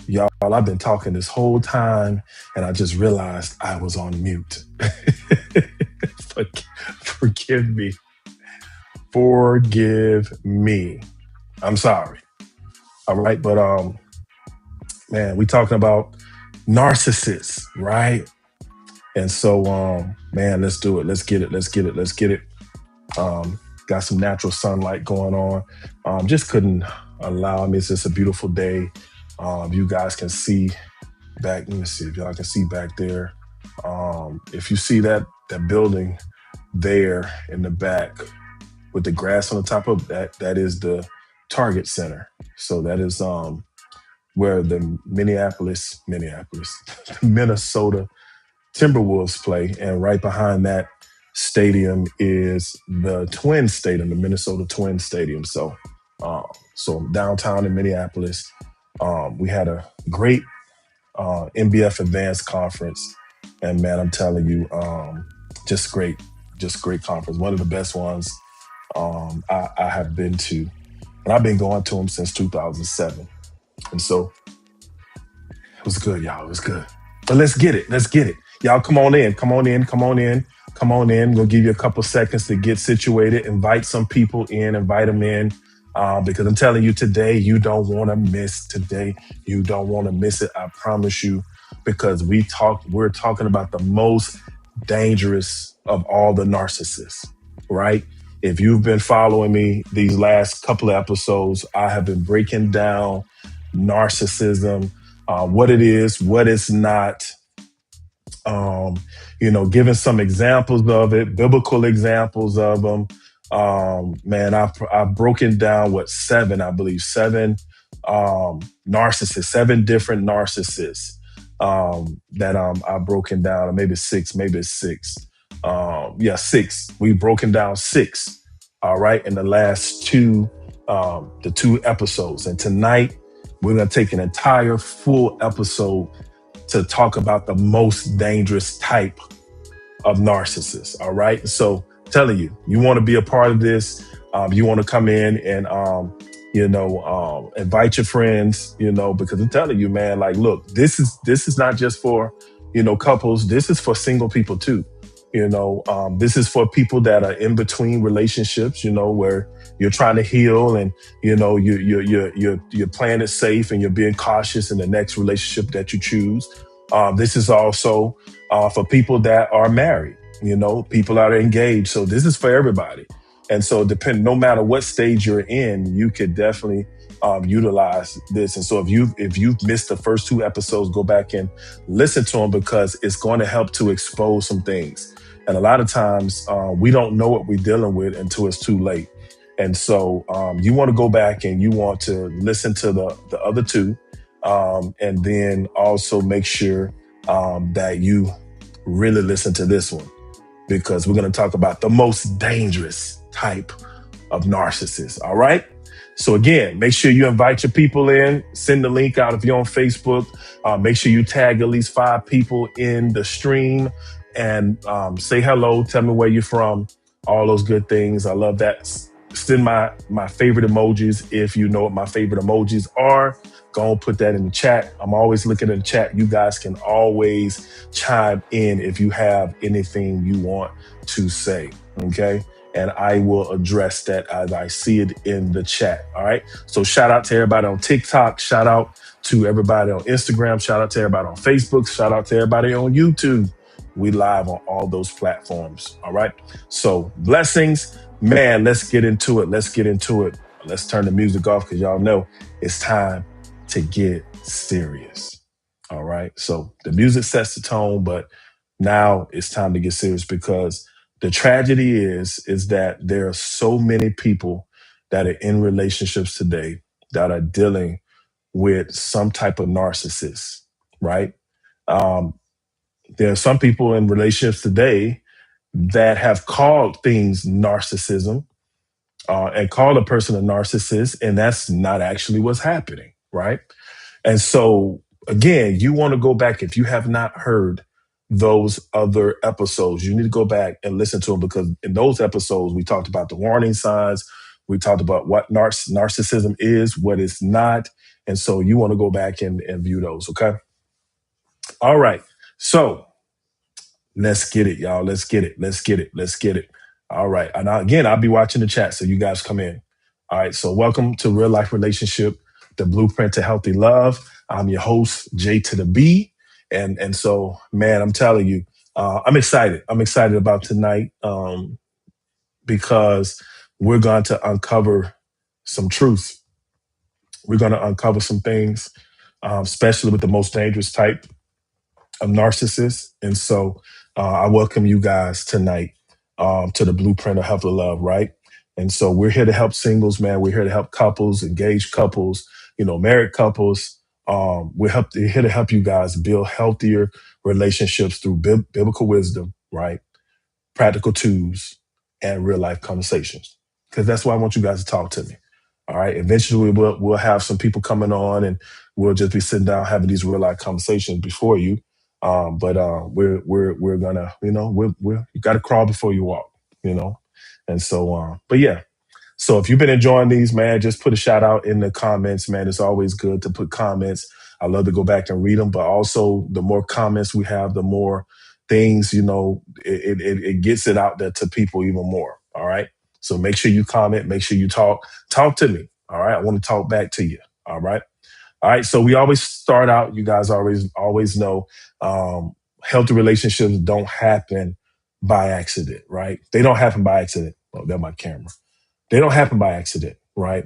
Y'all, I've been talking this whole time and I just realized I was on mute. For- Forgive me. Forgive me. I'm sorry. All right. But man, we talking about narcissists, right? And so man, let's do it. Let's get it. Let's get it. Let's get it. Um, got some natural sunlight going on. Just couldn't allow me. It's just a beautiful day. You guys can see back. Let me see if y'all can see back there. If you see that building there in the back with the grass on the top of that, that is the Target Center. So that is where the Minnesota Timberwolves play, and right behind that stadium is the Twin Stadium, the Minnesota Twin Stadium. Uh, so downtown in Minneapolis, we had a great NBF Advanced Conference, and man, I'm telling you, just great conference. One of the best ones I have been to, and I've been going to them since 2007, and so it was good, y'all. It was good. But let's get it. Let's get it. Y'all come on in. Come on in. Come on in. Come on in. We'll give you a couple seconds to get situated. Invite some people in. Invite them in. Because I'm telling you today, you don't want to miss today. You don't want to miss it. I promise you. Because we're talking about the most dangerous of all the narcissists, right? If you've been following me these last couple of episodes, I have been breaking down narcissism, what it is, what it's not, um, giving some examples of it, biblical examples of them. Man, I've broken down seven, I believe, seven narcissists, seven different narcissists that I've broken down, or maybe six, maybe it's six. Yeah, six. We've broken down six. All right, in the last the two episodes, and tonight we're gonna take an entire full episode to talk about the most dangerous type of narcissists. All right. So telling you, you want to be a part of this. You want to come in and, invite your friends, because I'm telling you, man, like, look, this is not just for, couples. This is for single people too. This is for people that are in between relationships, where you're trying to heal, and you're playing it safe, and you're being cautious in the next relationship that you choose. This is also for people that are married, people that are engaged. So this is for everybody. And so no matter what stage you're in, you could definitely utilize this. And so if you've missed the first two episodes, go back and listen to them, because it's going to help to expose some things. And a lot of times we don't know what we're dealing with until it's too late. And so you want to go back and you want to listen to the other two, and then also make sure that you really listen to this one, because we're going to talk about the most dangerous type of narcissist. All right. So again, make sure you invite your people in, send the link out if you're on Facebook. Make sure you tag at least 5 people in the stream, and say hello. Tell me where you're from. All those good things. I love that. Send my favorite emojis. If you know what my favorite emojis are, go and put that in the chat. I'm always looking in the chat. You guys can always chime in if you have anything you want to say. Okay. And I will address that as I see it in the chat. All right. So shout out to everybody on TikTok. Shout out to everybody on Instagram. Shout out to everybody on Facebook. Shout out to everybody on YouTube. We live on all those platforms. All right. So blessings, man. Let's get into it. Let's get into it. Let's turn the music off, because y'all know it's time to get serious. All right. So the music sets the tone, but now it's time to get serious, because the tragedy is that there are so many people that are in relationships today that are dealing with some type of narcissist, right? Um, there are some people in relationships today that have called things narcissism, and called a person a narcissist, and that's not actually what's happening, right? And so, again, you want to go back. If you have not heard those other episodes, you need to go back and listen to them, because in those episodes, we talked about the warning signs. We talked about what narcissism is, what it's not, And so you want to go back and view those. Okay. All right. So let's get it, y'all. Let's get it. Let's get it. Let's get it. All right. And again, I'll be watching the chat. So you guys come in. All right. So welcome to Real Life Relationship, the Blueprint to Healthy Love. I'm your host, J to the B. And so, man, I'm telling you, I'm excited. I'm excited about tonight because we're going to uncover some truth. We're going to uncover some things, especially with the most dangerous type of narcissists. And so I welcome you guys tonight to the Blueprint of Healthy Love, right? And so we're here to help singles, man. We're here to help couples, engaged couples, married couples. We're here to help you guys build healthier relationships through biblical wisdom, right? Practical tools, and real life conversations. Because that's why I want you guys to talk to me. All right. Eventually, we'll have some people coming on, and we'll just be sitting down having these real life conversations before you. But we're gonna, you got to crawl before you walk, and so but yeah. So if you've been enjoying these, man, just put a shout out in the comments, man. It's always good to put comments. I love to go back and read them, but also the more comments we have, the more things, it gets it out there to people even more. All right. So make sure you comment, make sure you talk to me. All right. I want to talk back to you. All right. All right. So we always start out, you guys always know, healthy relationships don't happen by accident, right? They don't happen by accident. Oh, that's my camera. They don't happen by accident, right?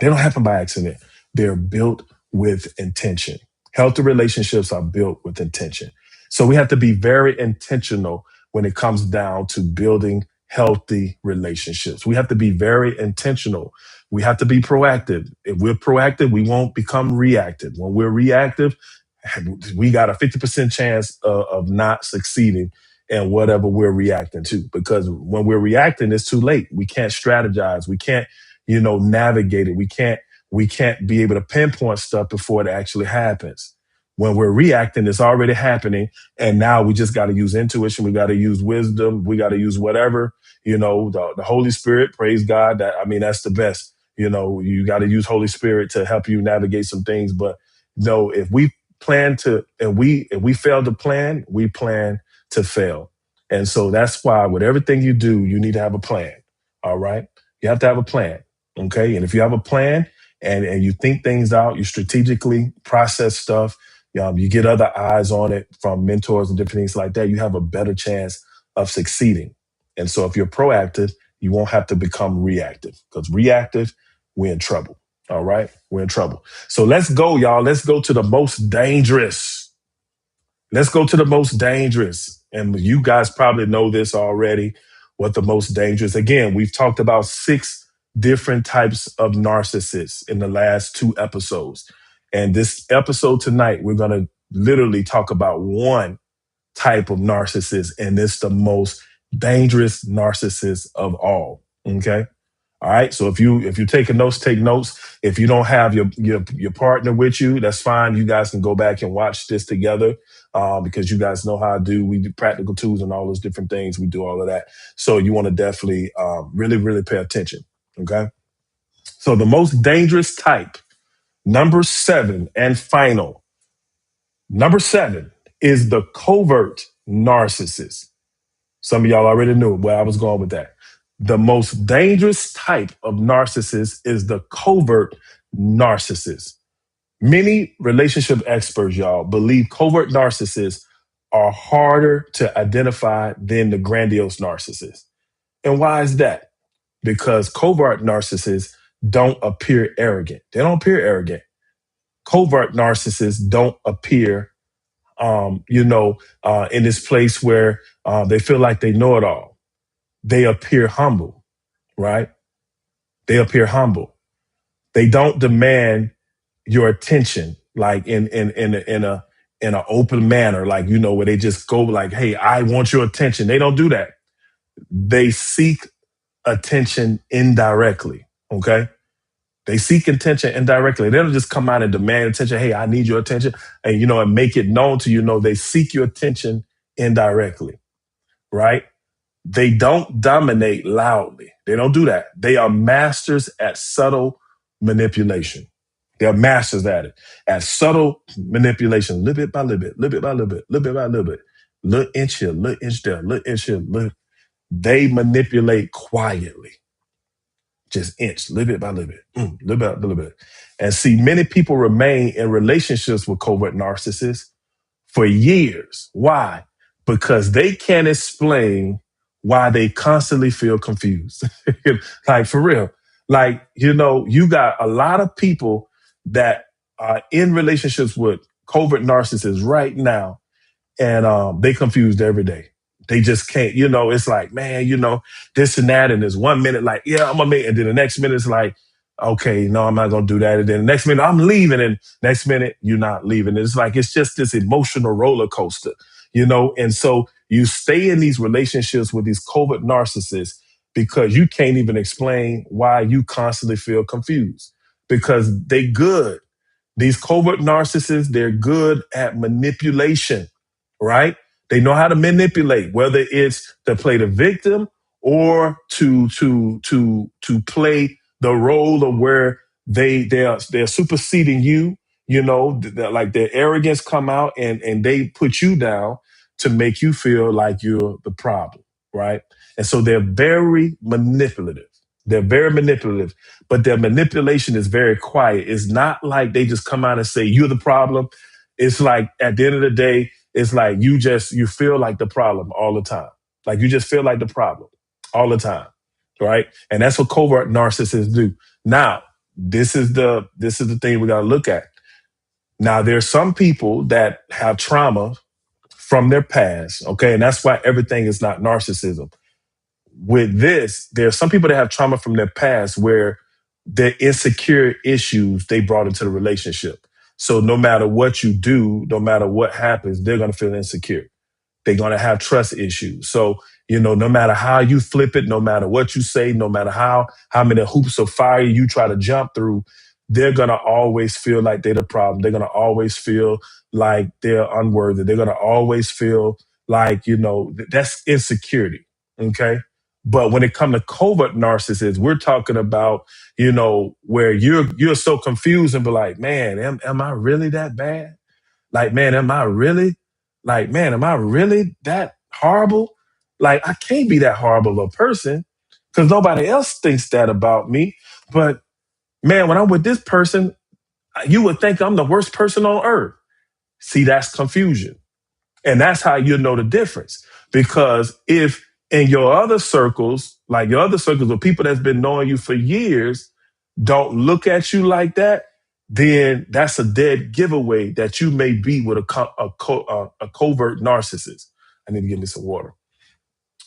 They don't happen by accident. They're built with intention. Healthy relationships are built with intention. So we have to be very intentional when it comes down to building healthy relationships. We have to be very intentional. We have to be proactive. If we're proactive, we won't become reactive. When we're reactive, we got a 50% chance of not succeeding in whatever we're reacting to. Because when we're reacting, it's too late. We can't strategize. We can't, navigate it. We can't be able to pinpoint stuff before it actually happens. When we're reacting, it's already happening. And now we just got to use intuition. We got to use wisdom. We got to use whatever, the Holy Spirit, praise God. That's the best. You got to use Holy Spirit to help you navigate some things. But no, if we plan to, and if we fail to plan, we plan to fail. And so that's why with everything you do, you need to have a plan. All right. You have to have a plan. Okay. And if you have a plan and you think things out, you strategically process stuff, you get other eyes on it from mentors and different things like that, you have a better chance of succeeding. And so if you're proactive, you won't have to become reactive, because reactive, we're in trouble. All right. We're in trouble. So let's go, y'all. Let's go to the most dangerous. Let's go to the most dangerous. And you guys probably know this already, what the most dangerous. Again, we've talked about 6 different types of narcissists in the last 2 episodes. And this episode tonight, we're going to literally talk about one type of narcissist, and it's the most dangerous narcissist of all. Okay. All right. So if you're taking notes, take notes. If you don't have your partner with you, that's fine. You guys can go back and watch this together, because you guys know how I do. We do practical tools and all those different things. We do all of that. So you want to definitely really, really pay attention. Okay. So the most dangerous type, number 7 and final. Number 7 is the covert narcissist. Some of y'all already knew where I was going with that. The most dangerous type of narcissist is the covert narcissist. Many relationship experts, y'all, believe covert narcissists are harder to identify than the grandiose narcissist. And why is that? Because covert narcissists don't appear arrogant. They don't appear arrogant. Covert narcissists don't appear, in this place where they feel like they know it all. They appear humble, right? They appear humble. They don't demand your attention like in an open manner, like where they just go like, "Hey, I want your attention." They don't do that. They seek attention indirectly. Okay, they seek attention indirectly. They don't just come out and demand attention. "Hey, I need your attention," and make it known to you. No, they seek your attention indirectly, right? They don't dominate loudly. They don't do that. They are masters at subtle manipulation. They're masters at it, at subtle manipulation, little bit by little bit, little bit by little bit, little bit by little bit, little inch here, little inch there, little inch here. They manipulate quietly, just inch, little bit by little bit, little bit by little bit. And see, many people remain in relationships with covert narcissists for years. Why? Because they can't explain why they constantly feel confused. Like for real. Like, you got a lot of people that are in relationships with covert narcissists right now, and they confused every day. They just can't, it's like, man, this and that. And there's 1 minute like, yeah, I'm gonna make, and then the next minute it's like, okay, no, I'm not gonna do that. And then the next minute I'm leaving, and next minute you're not leaving. It's like it's just this emotional roller coaster, And so you stay in these relationships with these covert narcissists because you can't even explain why you constantly feel confused because they good. These covert narcissists, they're good at manipulation, right? They know how to manipulate, whether it's to play the victim or to play the role of where they're superseding you. Like their arrogance come out and they put you down to make you feel like you're the problem, right? And so they're very manipulative. They're very manipulative, but their manipulation is very quiet. It's not like they just come out and say, you're the problem. It's like at the end of the day, it's like you feel like the problem all the time. Like you just feel like the problem all the time. Right. And that's what covert narcissists do. Now, this is the thing we gotta look at. Now, there's some people that have trauma from their past. Okay. And that's why everything is not narcissism. With this, there are some people that have trauma from their past where their insecure issues they brought into the relationship. So no matter what you do, no matter what happens, they're going to feel insecure. They're going to have trust issues. So, no matter how you flip it, no matter what you say, no matter how many hoops of fire you try to jump through, they're going to always feel like they're the problem. They're going to always feel like they're unworthy. They're going to always feel like, that's insecurity. Okay. But when it comes to covert narcissists, we're talking about, where you're so confused and be like, man, am I really that bad? Like, man, am I really that horrible? Like, I can't be that horrible a person because nobody else thinks that about me. But man, when I'm with this person, you would think I'm the worst person on earth. See, that's confusion. And that's how you know the difference. Because if in your other circles, like your other circles of people that's been knowing you for years, don't look at you like that, then that's a dead giveaway that you may be with a covert narcissist. I need to get me some water.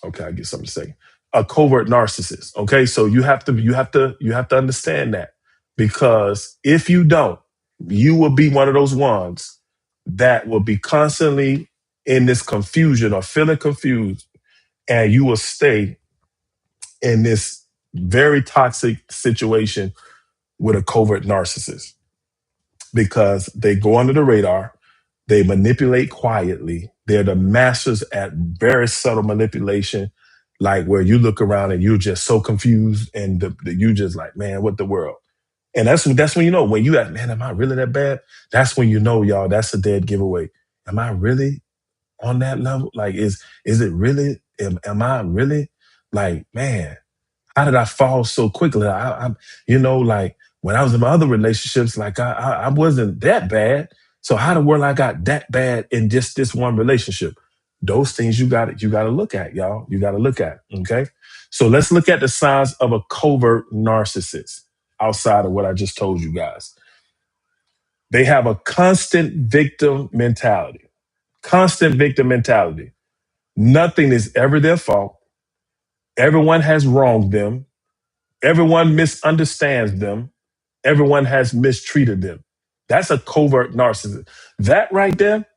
Okay, I get something to say. A covert narcissist. Okay, so you have to understand that because if you don't, you will be one of those ones that will be constantly in this confusion or feeling confused, and you will stay in this very toxic situation with a covert narcissist because they go under the radar, they manipulate quietly, they're the masters at very subtle manipulation, like where you look around and you're just so confused and you just like, man, what the world? And that's when when you ask, man, am I really that bad? That's when y'all, that's a dead giveaway. Am I really on that level? Like, is it really? Am I really? Like, man, how did I fall so quickly? Like when I was in my other relationships, like I wasn't that bad. So how the world I got that bad in just this one relationship? Those things you got to look at, y'all. You got to look at. Okay, so let's look at the signs of a covert narcissist outside of what I just told you guys. They have a constant victim mentality. Constant victim mentality. Nothing is ever their fault. Everyone has wronged them. Everyone misunderstands them. Everyone has mistreated them. That's a covert narcissist. That right there,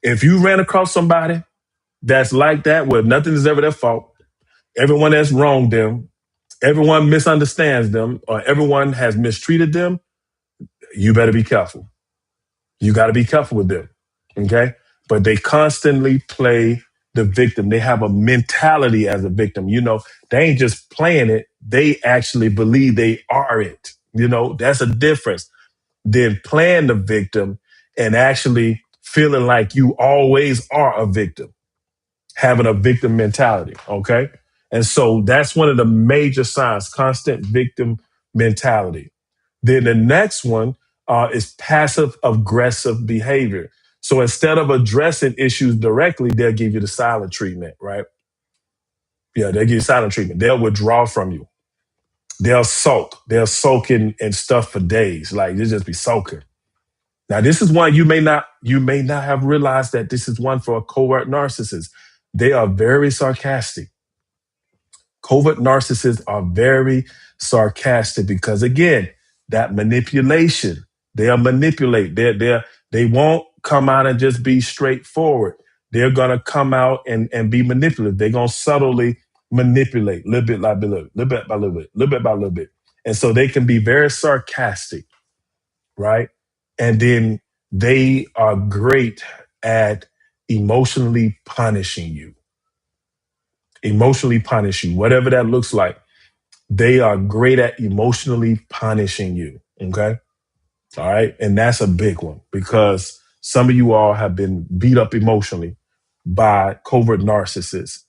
if you ran across somebody that's like that, where nothing is ever their fault, everyone has wronged them, everyone misunderstands them, or everyone has mistreated them, you better be careful. You got to be careful with them. Okay. But they constantly play the victim. They have a mentality as a victim. They ain't just playing it. They actually believe they are it. That's a difference. than playing the victim and actually feeling like you always are a victim, having a victim mentality. Okay. And so that's one of the major signs, constant victim mentality. Then the next one is passive aggressive behavior. So instead of addressing issues directly, they'll give you the silent treatment, right? Yeah, they'll give you silent treatment. They'll withdraw from you. They'll sulk. They'll sulk in stuff for days. Like they'll just be sulking. Now, this is one you may not have realized that this is one for a covert narcissist. They are very sarcastic. Covert narcissists are very sarcastic because again, that manipulation. They'll manipulate. They won't come out and just be straightforward. They're gonna come out and be manipulative. They're gonna subtly manipulate little bit by little, little bit by little bit, little bit by little bit. And so they can be very sarcastic, right? And then they are great at emotionally punishing you. Emotionally punish you, whatever that looks like. They are great at emotionally punishing you. Okay. All right. And that's a big one because some of you all have been beat up emotionally by covert narcissists.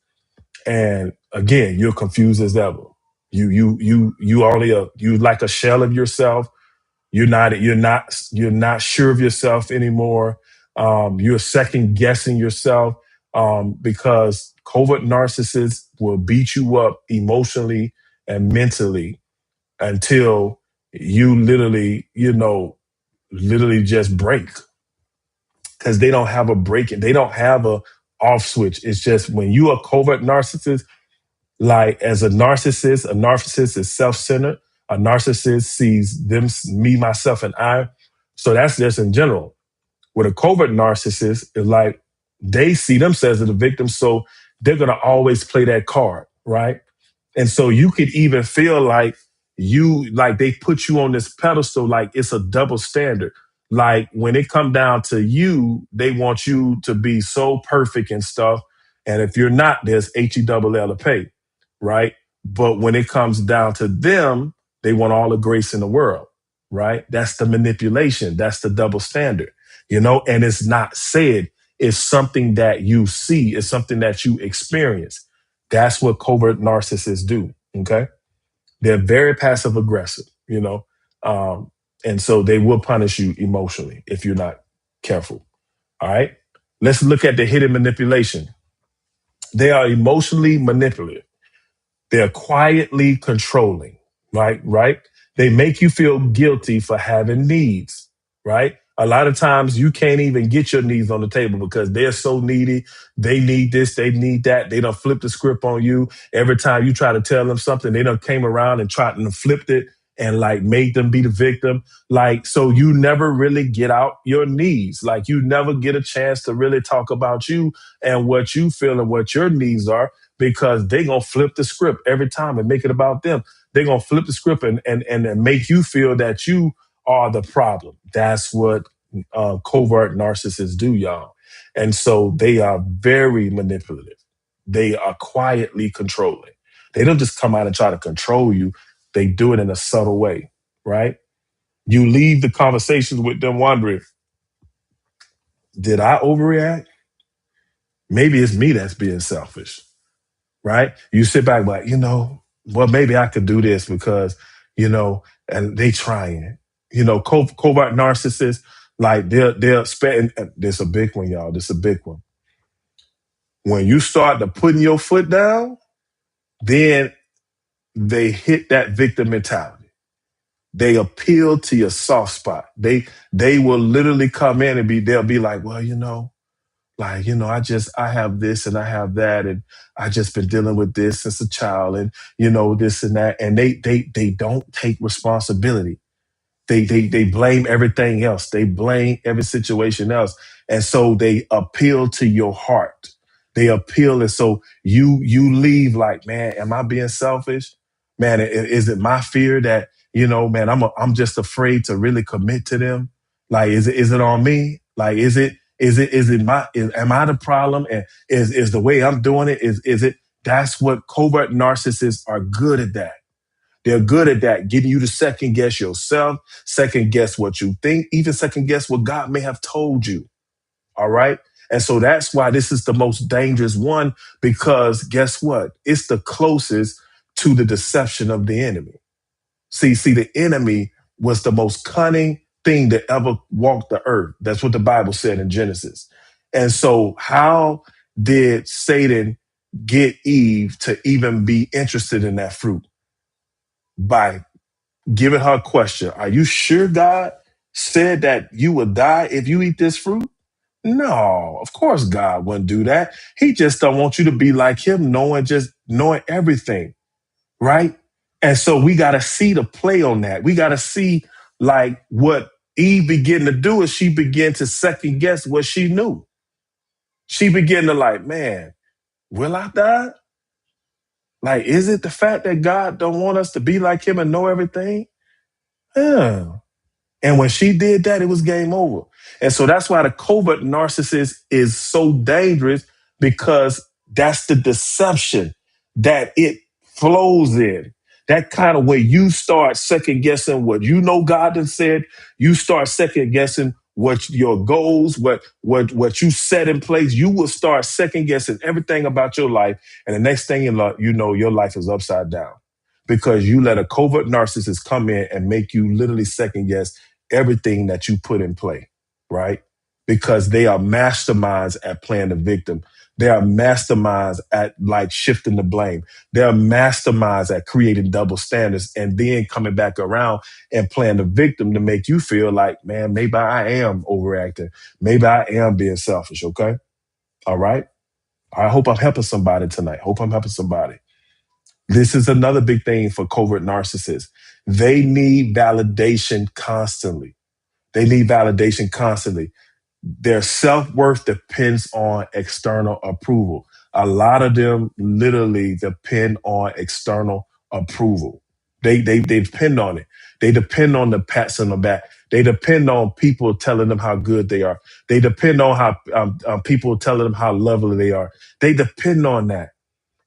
And again, you're confused as ever. You like a shell of yourself. You're not sure of yourself anymore. You're second guessing yourself because covert narcissists will beat you up emotionally and mentally until you literally just break because they don't have a break and they don't have a off switch. It's just when you are a covert narcissist, like as a narcissist is self-centered. A narcissist sees them, me, myself, and I. So that's just in general. With a covert narcissist, is like they see themselves as the victim, so they're gonna always play that card, right? And so you could even feel like they put you on this pedestal, like it's a double standard. Like when it come down to you, they want you to be so perfect and stuff. And if you're not, there's HELL to pay, right? But when it comes down to them, they want all the grace in the world, right? That's the manipulation. That's the double standard, and it's not said. It's something that you see. It's something that you experience. That's what covert narcissists do. Okay. They're very passive aggressive, and so they will punish you emotionally if you're not careful. All right. Let's look at the hidden manipulation. They are emotionally manipulative. They're quietly controlling, right? Right. They make you feel guilty for having needs, right? A lot of times you can't even get your needs on the table because they're so needy. They need this, they need that. They don't flip the script on you. Every time you try to tell them something, they don't came around and tried to flip it and like made them be the victim. Like, so you never really get out your needs. Like you never get a chance to really talk about you and what you feel and what your needs are because they gonna flip the script every time and make it about them. They're gonna flip the script and make you feel that you are the problem. That's what covert narcissists do, y'all. And so they are very manipulative. They are quietly controlling. They don't just come out and try to control you. They do it in a subtle way, right? You leave the conversations with them wondering, did I overreact? Maybe it's me that's being selfish, right? You sit back like, well, maybe I could do this because, and they trying, covert narcissists, like they'll spend, this a big one, y'all. This a big one. When you start to putting your foot down, then they hit that victim mentality. They appeal to your soft spot. They will literally come in and they'll be like, well, I have this and I have that, and I just been dealing with this since a child, and this and that, and they don't take responsibility. They blame everything else. They blame every situation else. And so they appeal to your heart. They appeal. And so you leave like, man, am I being selfish? Man, is it my fear that, man, I'm just afraid to really commit to them? Like, is it on me? Like, am I the problem? And is the way I'm doing it, is it, that's what covert narcissists are good at that. They're good at that, getting you to second guess yourself, second guess what you think, even second guess what God may have told you. All right. And so that's why this is the most dangerous one, because guess what? It's the closest to the deception of the enemy. See, the enemy was the most cunning thing that ever walked the earth. That's what the Bible said in Genesis. And so, how did Satan get Eve to even be interested in that fruit? By giving her a question. Are you sure God said that you will die if you eat this fruit? No, of course God wouldn't do that. He just don't want you to be like him, knowing everything, right? And so we got to see the play on that. We got to see like what Eve began to do is she began to second guess what she knew. She began to like, man, will I die? Like, is it the fact that God don't want us to be like him and know everything? Yeah. And when she did that, it was game over. And so that's why the covert narcissist is so dangerous, because that's the deception that it flows in. That kind of way you start second guessing what you know God has said. You start second guessing what your goals, what you set in place. You will start second guessing everything about your life. And the next thing you know, your life is upside down, because you let a covert narcissist come in and make you literally second guess everything that you put in play, right? Because they are masterminds at playing the victim. They are masterminds at like shifting the blame. They are masterminds at creating double standards and then coming back around and playing the victim to make you feel like, man, maybe I am overacting. Maybe I am being selfish. Okay. All right. I hope I'm helping somebody tonight. Hope I'm helping somebody. This is another big thing for covert narcissists. They need validation constantly. They need validation constantly. Their self-worth depends on external approval. A lot of them literally depend on external approval. They depend on it. They depend on the pats on the back. They depend on people telling them how good they are. They depend on how people telling them how lovely they are. They depend on that.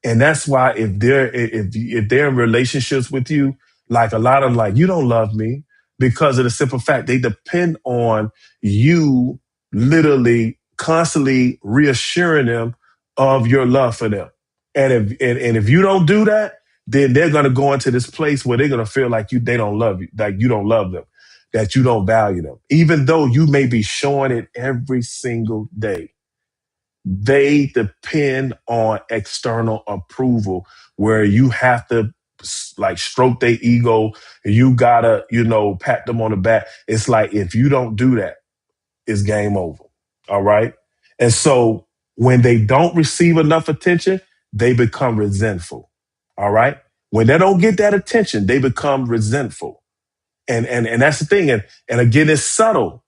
And that's why if they're in relationships with you, like a lot of them, like, you don't love me, because of the simple fact they depend on you literally constantly reassuring them of your love for them. And if you don't do that, then they're gonna go into this place where they're gonna feel like they don't love you, like you don't love them, that you don't value them, even though you may be showing it every single day. They depend on external approval, where you have to like stroke their ego. You gotta, pat them on the back. It's like, if you don't do that, it's game over. All right. And so when they don't receive enough attention, they become resentful. All right. When they don't get that attention, they become resentful. And that's the thing. And again, it's subtle.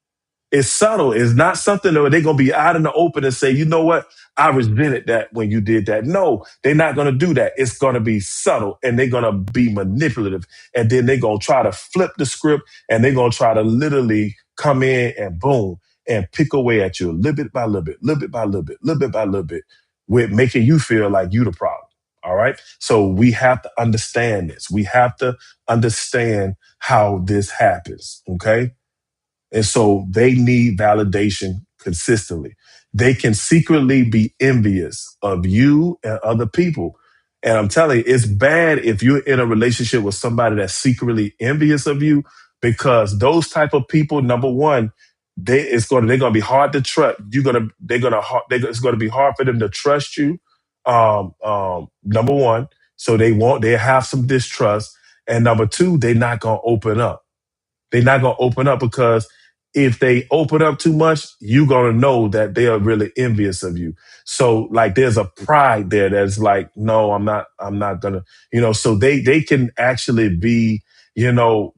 It's subtle. It's not something that they're going to be out in the open and say, you know what? I resented that when you did that. No, they're not going to do that. It's going to be subtle, and they're going to be manipulative. And then they're going to try to flip the script, and they're going to try to literally come in and boom, and pick away at you little bit by little bit, little bit by little bit, little bit by little bit, with making you feel like you the problem. All right. So we have to understand this. We have to understand how this happens. Okay. And so they need validation consistently. They can secretly be envious of you and other people. And I'm telling you, it's bad if you're in a relationship with somebody that's secretly envious of you, because those type of people, number one, they're gonna be hard to trust. It's gonna be hard for them to trust you. Number one, so they have some distrust, and number two, they're not gonna open up. They're not going to open up, because if they open up too much, you're going to know that they are really envious of you. So like there's a pride there that's like, no, I'm not going to, so they can actually be,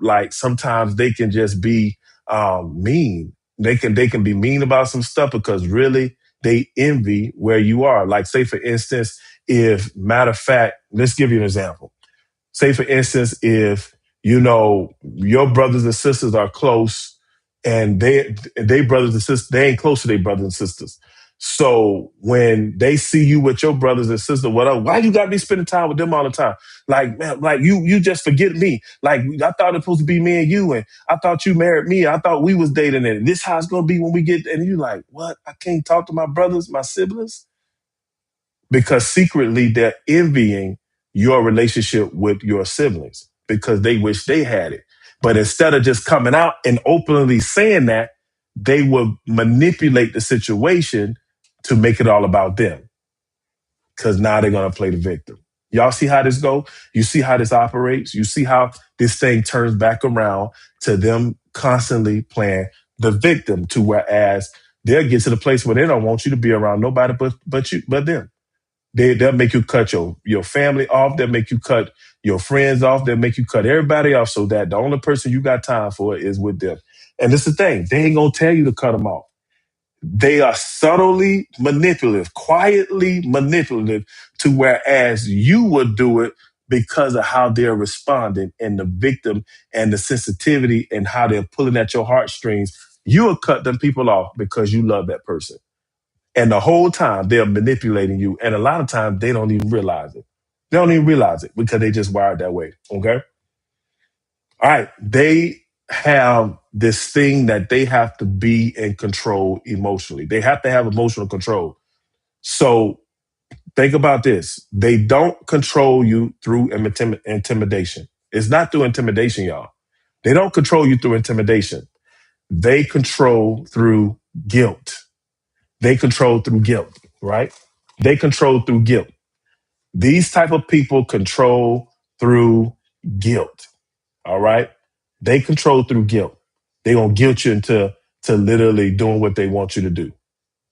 like sometimes they can just be mean. They can be mean about some stuff, because really they envy where you are. Like, say for instance, if matter of fact, let's give you an example. Say for instance, if your brothers and sisters are close, and they brothers and sisters, they ain't close to their brothers and sisters. So when they see you with your brothers and sisters, why you got me spending time with them all the time? Like, man, like you just forget me. Like I thought it was supposed to be me and you, and I thought you married me. I thought we was dating, and this how it's gonna be when we get. And you like, what? I can't talk to my brothers, my siblings, because secretly they're envying your relationship with your siblings because they wish they had it. But instead of just coming out and openly saying that, they will manipulate the situation to make it all about them because now they're going to play the victim. Y'all see how this go? You see how this operates? You see how this thing turns back around to them constantly playing the victim to whereas they'll get to the place where they don't want you to be around nobody but them. They'll make you cut your family off. They'll make you cut your friends off. They'll make you cut everybody off so that the only person you got time for is with them. And this is the thing. They ain't going to tell you to cut them off. They are subtly manipulative, quietly manipulative to whereas you would do it because of how they're responding and the victim and the sensitivity and how they're pulling at your heartstrings. You'll cut them people off because you love that person. And the whole time they're manipulating you. And a lot of times they don't even realize it. They don't even realize it because they just wired that way. Okay. All right. They have this thing that they have to be in control emotionally. They have to have emotional control. So think about this. They don't control you through intimidation. It's not through intimidation, y'all. They don't control you through intimidation. They control through guilt. They control through guilt, right? They control through guilt. These type of people control through guilt. All right. They control through guilt. They're going to guilt you into to literally doing what they want you to do.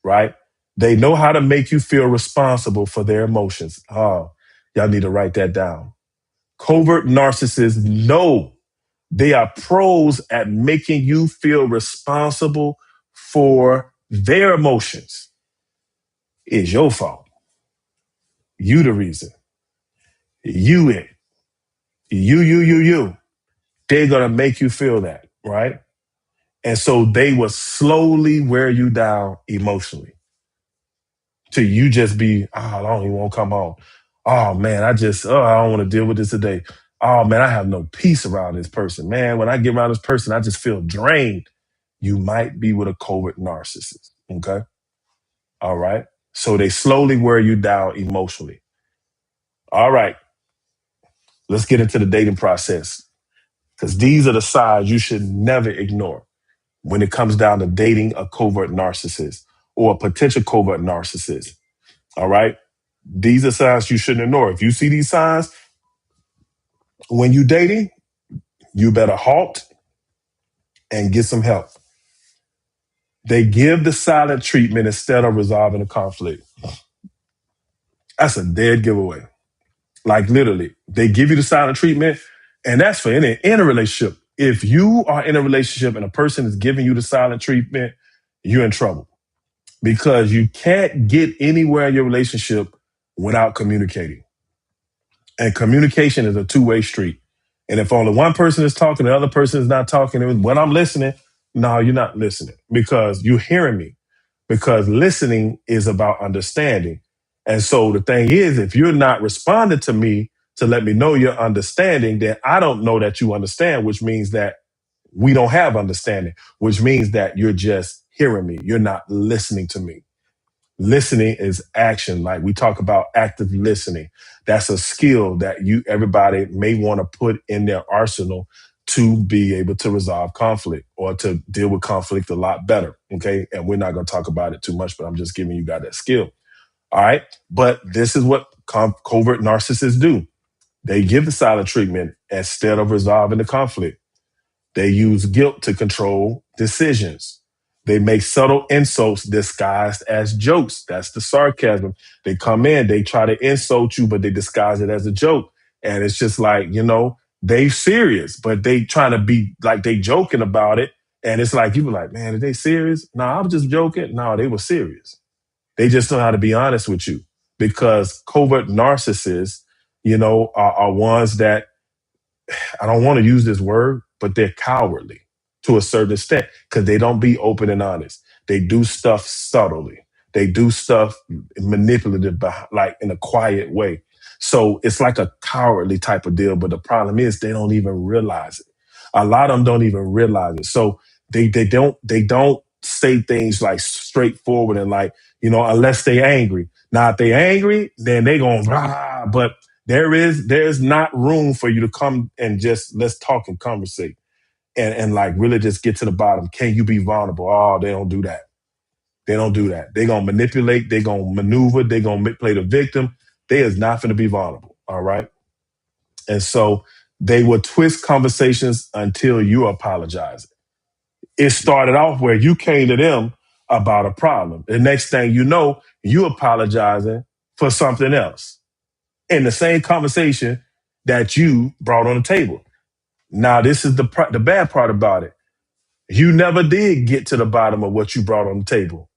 Right. They know how to make you feel responsible for their emotions. Oh, y'all need to write that down. Covert narcissists know they are pros at making you feel responsible for their emotions. It's your fault. You the reason. You it. You. They're going to make you feel that, right? And so they will slowly wear you down emotionally till you just be, oh, I don't even want to come home. Oh, man, I don't want to deal with this today. Oh, man, I have no peace around this person. Man, when I get around this person, I just feel drained. You might be with a covert narcissist, okay? All right? So they slowly wear you down emotionally. All right, let's get into the dating process because these are the signs you should never ignore when it comes down to dating a covert narcissist or a potential covert narcissist. All right. These are signs you shouldn't ignore. If you see these signs when you dating, you better halt and get some help. They give the silent treatment instead of resolving the conflict. That's a dead giveaway. Like literally, they give you the silent treatment, and that's for any in a relationship. If you are in a relationship and a person is giving you the silent treatment, you're in trouble because you can't get anywhere in your relationship without communicating. And communication is a two-way street. And if only one person is talking, the other person is not talking, when I'm listening, no, you're not listening because you're hearing me. Because listening is about understanding. And so the thing is, if you're not responding to me to let me know you're understanding, then I don't know that you understand, which means that we don't have understanding, which means that you're just hearing me. You're not listening to me. Listening is action. Like we talk about active listening. That's a skill that everybody may want to put in their arsenal to be able to resolve conflict or to deal with conflict a lot better. Okay. And we're not going to talk about it too much, but I'm just giving you guys that skill. All right. But this is what covert narcissists do. They give the silent treatment instead of resolving the conflict. They use guilt to control decisions. They make subtle insults disguised as jokes. That's the sarcasm. They come in, they try to insult you, but they disguise it as a joke. And it's just like, they serious, but they trying to be like they joking about it. And it's like, you be like, man, are they serious? No, I was just joking. No, they were serious. They just know how to be honest with you because covert narcissists, are ones that I don't want to use this word, but they're cowardly to a certain extent because they don't be open and honest. They do stuff subtly. They do stuff manipulative, like in a quiet way. So it's like a cowardly type of deal. But the problem is they don't even realize it. A lot of them don't even realize it. So they don't say things like straightforward and like, unless they angry. Now, if they angry, then they going rah. But there's not room for you to come and just let's talk and conversate and like really just get to the bottom. Can you be vulnerable? Oh, they don't do that. They don't do that. They're gonna manipulate, they're gonna maneuver, they're gonna play the victim. They is not gonna be vulnerable. All right. And so they will twist conversations until you apologize. It started off where you came to them about a problem. The next thing you know, you apologizing for something else in the same conversation that you brought on the table. Now, this is the bad part about it. You never did get to the bottom of what you brought on the table.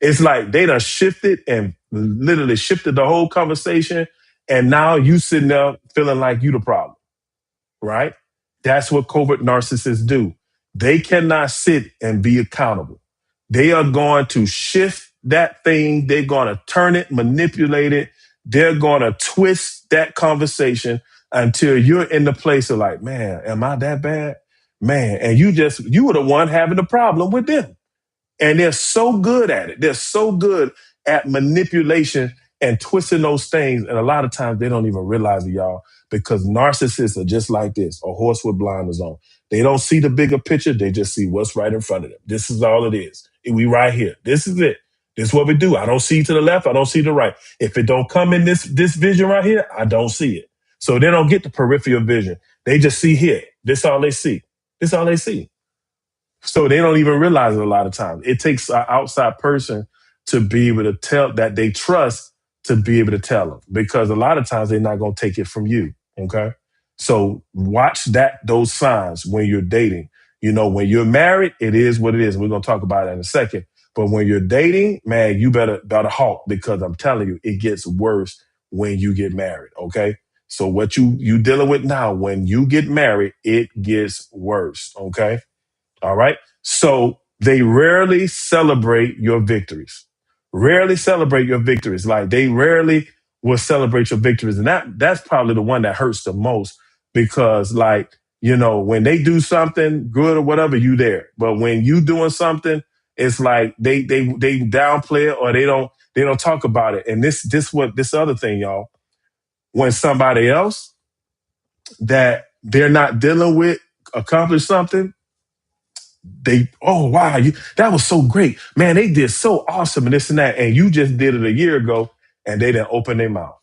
It's like they done shifted and literally shifted the whole conversation. And now you sitting there feeling like you the problem, right? That's what covert narcissists do. They cannot sit and be accountable. They are going to shift that thing. They're going to turn it, manipulate it. They're going to twist that conversation until you're in the place of like, man, am I that bad? Man, and you were the one having the problem with them. And they're so good at it. They're so good at manipulation and twisting those things. And a lot of times they don't even realize it, y'all, because narcissists are just like this, a horse with blinders on. They don't see the bigger picture. They just see what's right in front of them. This is all it is. We right here. This is it. This is what we do. I don't see to the left. I don't see to the right. If it don't come in this vision right here, I don't see it. So they don't get the peripheral vision. They just see here. This all they see. This all they see. So they don't even realize it a lot of times. It takes an outside person to be able to tell that they trust to be able to tell them because a lot of times they're not going to take it from you. Okay. So watch those signs when you're dating. When you're married, it is what it is. We're going to talk about that in a second. But when you're dating, man, you better halt because I'm telling you, it gets worse when you get married. Okay. So what you dealing with now, when you get married, it gets worse. Okay. All right. So they rarely celebrate your victories. Rarely celebrate your victories. Like they rarely will celebrate your victories. And that's probably the one that hurts the most because when they do something good or whatever, you there. But when you doing something, it's like they downplay it or they don't talk about it. And this other thing, y'all, when somebody else that they're not dealing with accomplish something, oh wow, that was so great, man. They did so awesome and this and that, and you just did it a year ago, and they didn't open their mouth,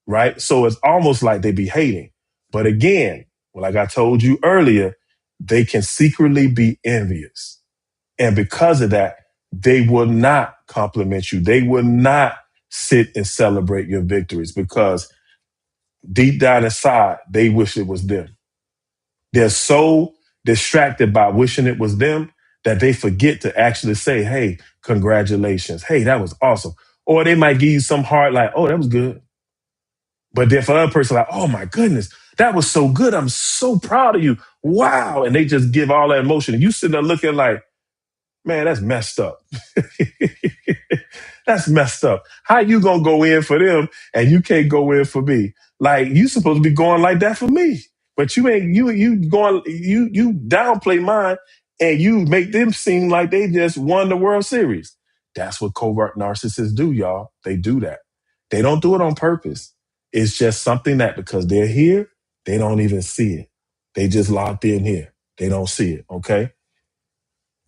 right? So it's almost like they be hating. But again, like I told you earlier, they can secretly be envious, and because of that, they will not compliment you. They will not sit and celebrate your victories because deep down inside, they wish it was them. They're so distracted by wishing it was them that they forget to actually say, hey, congratulations. Hey, that was awesome. Or they might give you some heart like, oh, that was good. But then for the other person, like, oh my goodness, that was so good. I'm so proud of you. Wow. And they just give all that emotion. And you sitting there looking like, man, that's messed up. That's messed up. How you gonna go in for them and you can't go in for me? Like you supposed to be going like that for me. But you ain't you downplay mine and you make them seem like they just won the World Series. That's what covert narcissists do, y'all. They do that. They don't do it on purpose. It's just something that because they're here, they don't even see it. They just locked in here. They don't see it. Okay.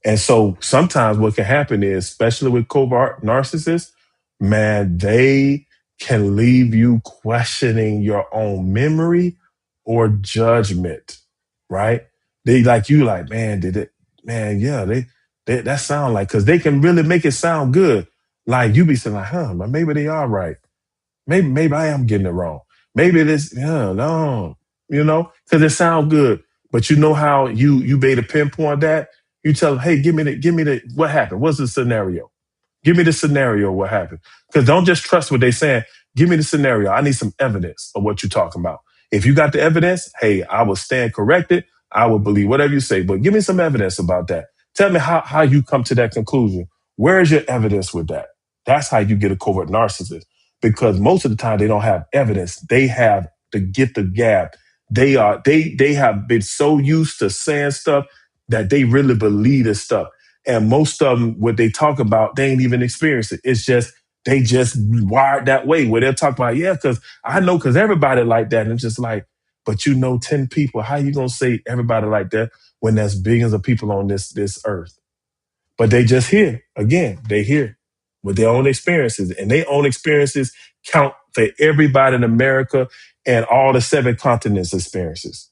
And so sometimes what can happen is, especially with covert narcissists, man, they can leave you questioning your own memory or judgment, right? They like, man, did it, man, yeah, they that sound like, because they can really make it sound good. Like you be saying like, but maybe they are right. Maybe I am getting it wrong. Maybe this, no, because it sounds good. But you know how you made a pinpoint that? You tell them, hey, give me the, what happened? What's the scenario? Give me the scenario, what happened? Because don't just trust what they're saying. Give me the scenario. I need some evidence of what you're talking about. If you got the evidence, hey, I will stand corrected. I will believe whatever you say, but give me some evidence about that. Tell me how you come to that conclusion. Where is your evidence with that? That's how you get a covert narcissist, because most of the time they don't have evidence. They have to get the gab. They have been so used to saying stuff that they really believe this stuff. And most of them, what they talk about, they ain't even experienced it. It's just they just wired that way where they'll talk about, yeah, because I know, because everybody like that. And it's just like, but 10 people. How you gonna say everybody like that when there's billions of people on this earth? But they just here. Again, they here with their own experiences. And their own experiences count for everybody in America and all the 7 continents experiences,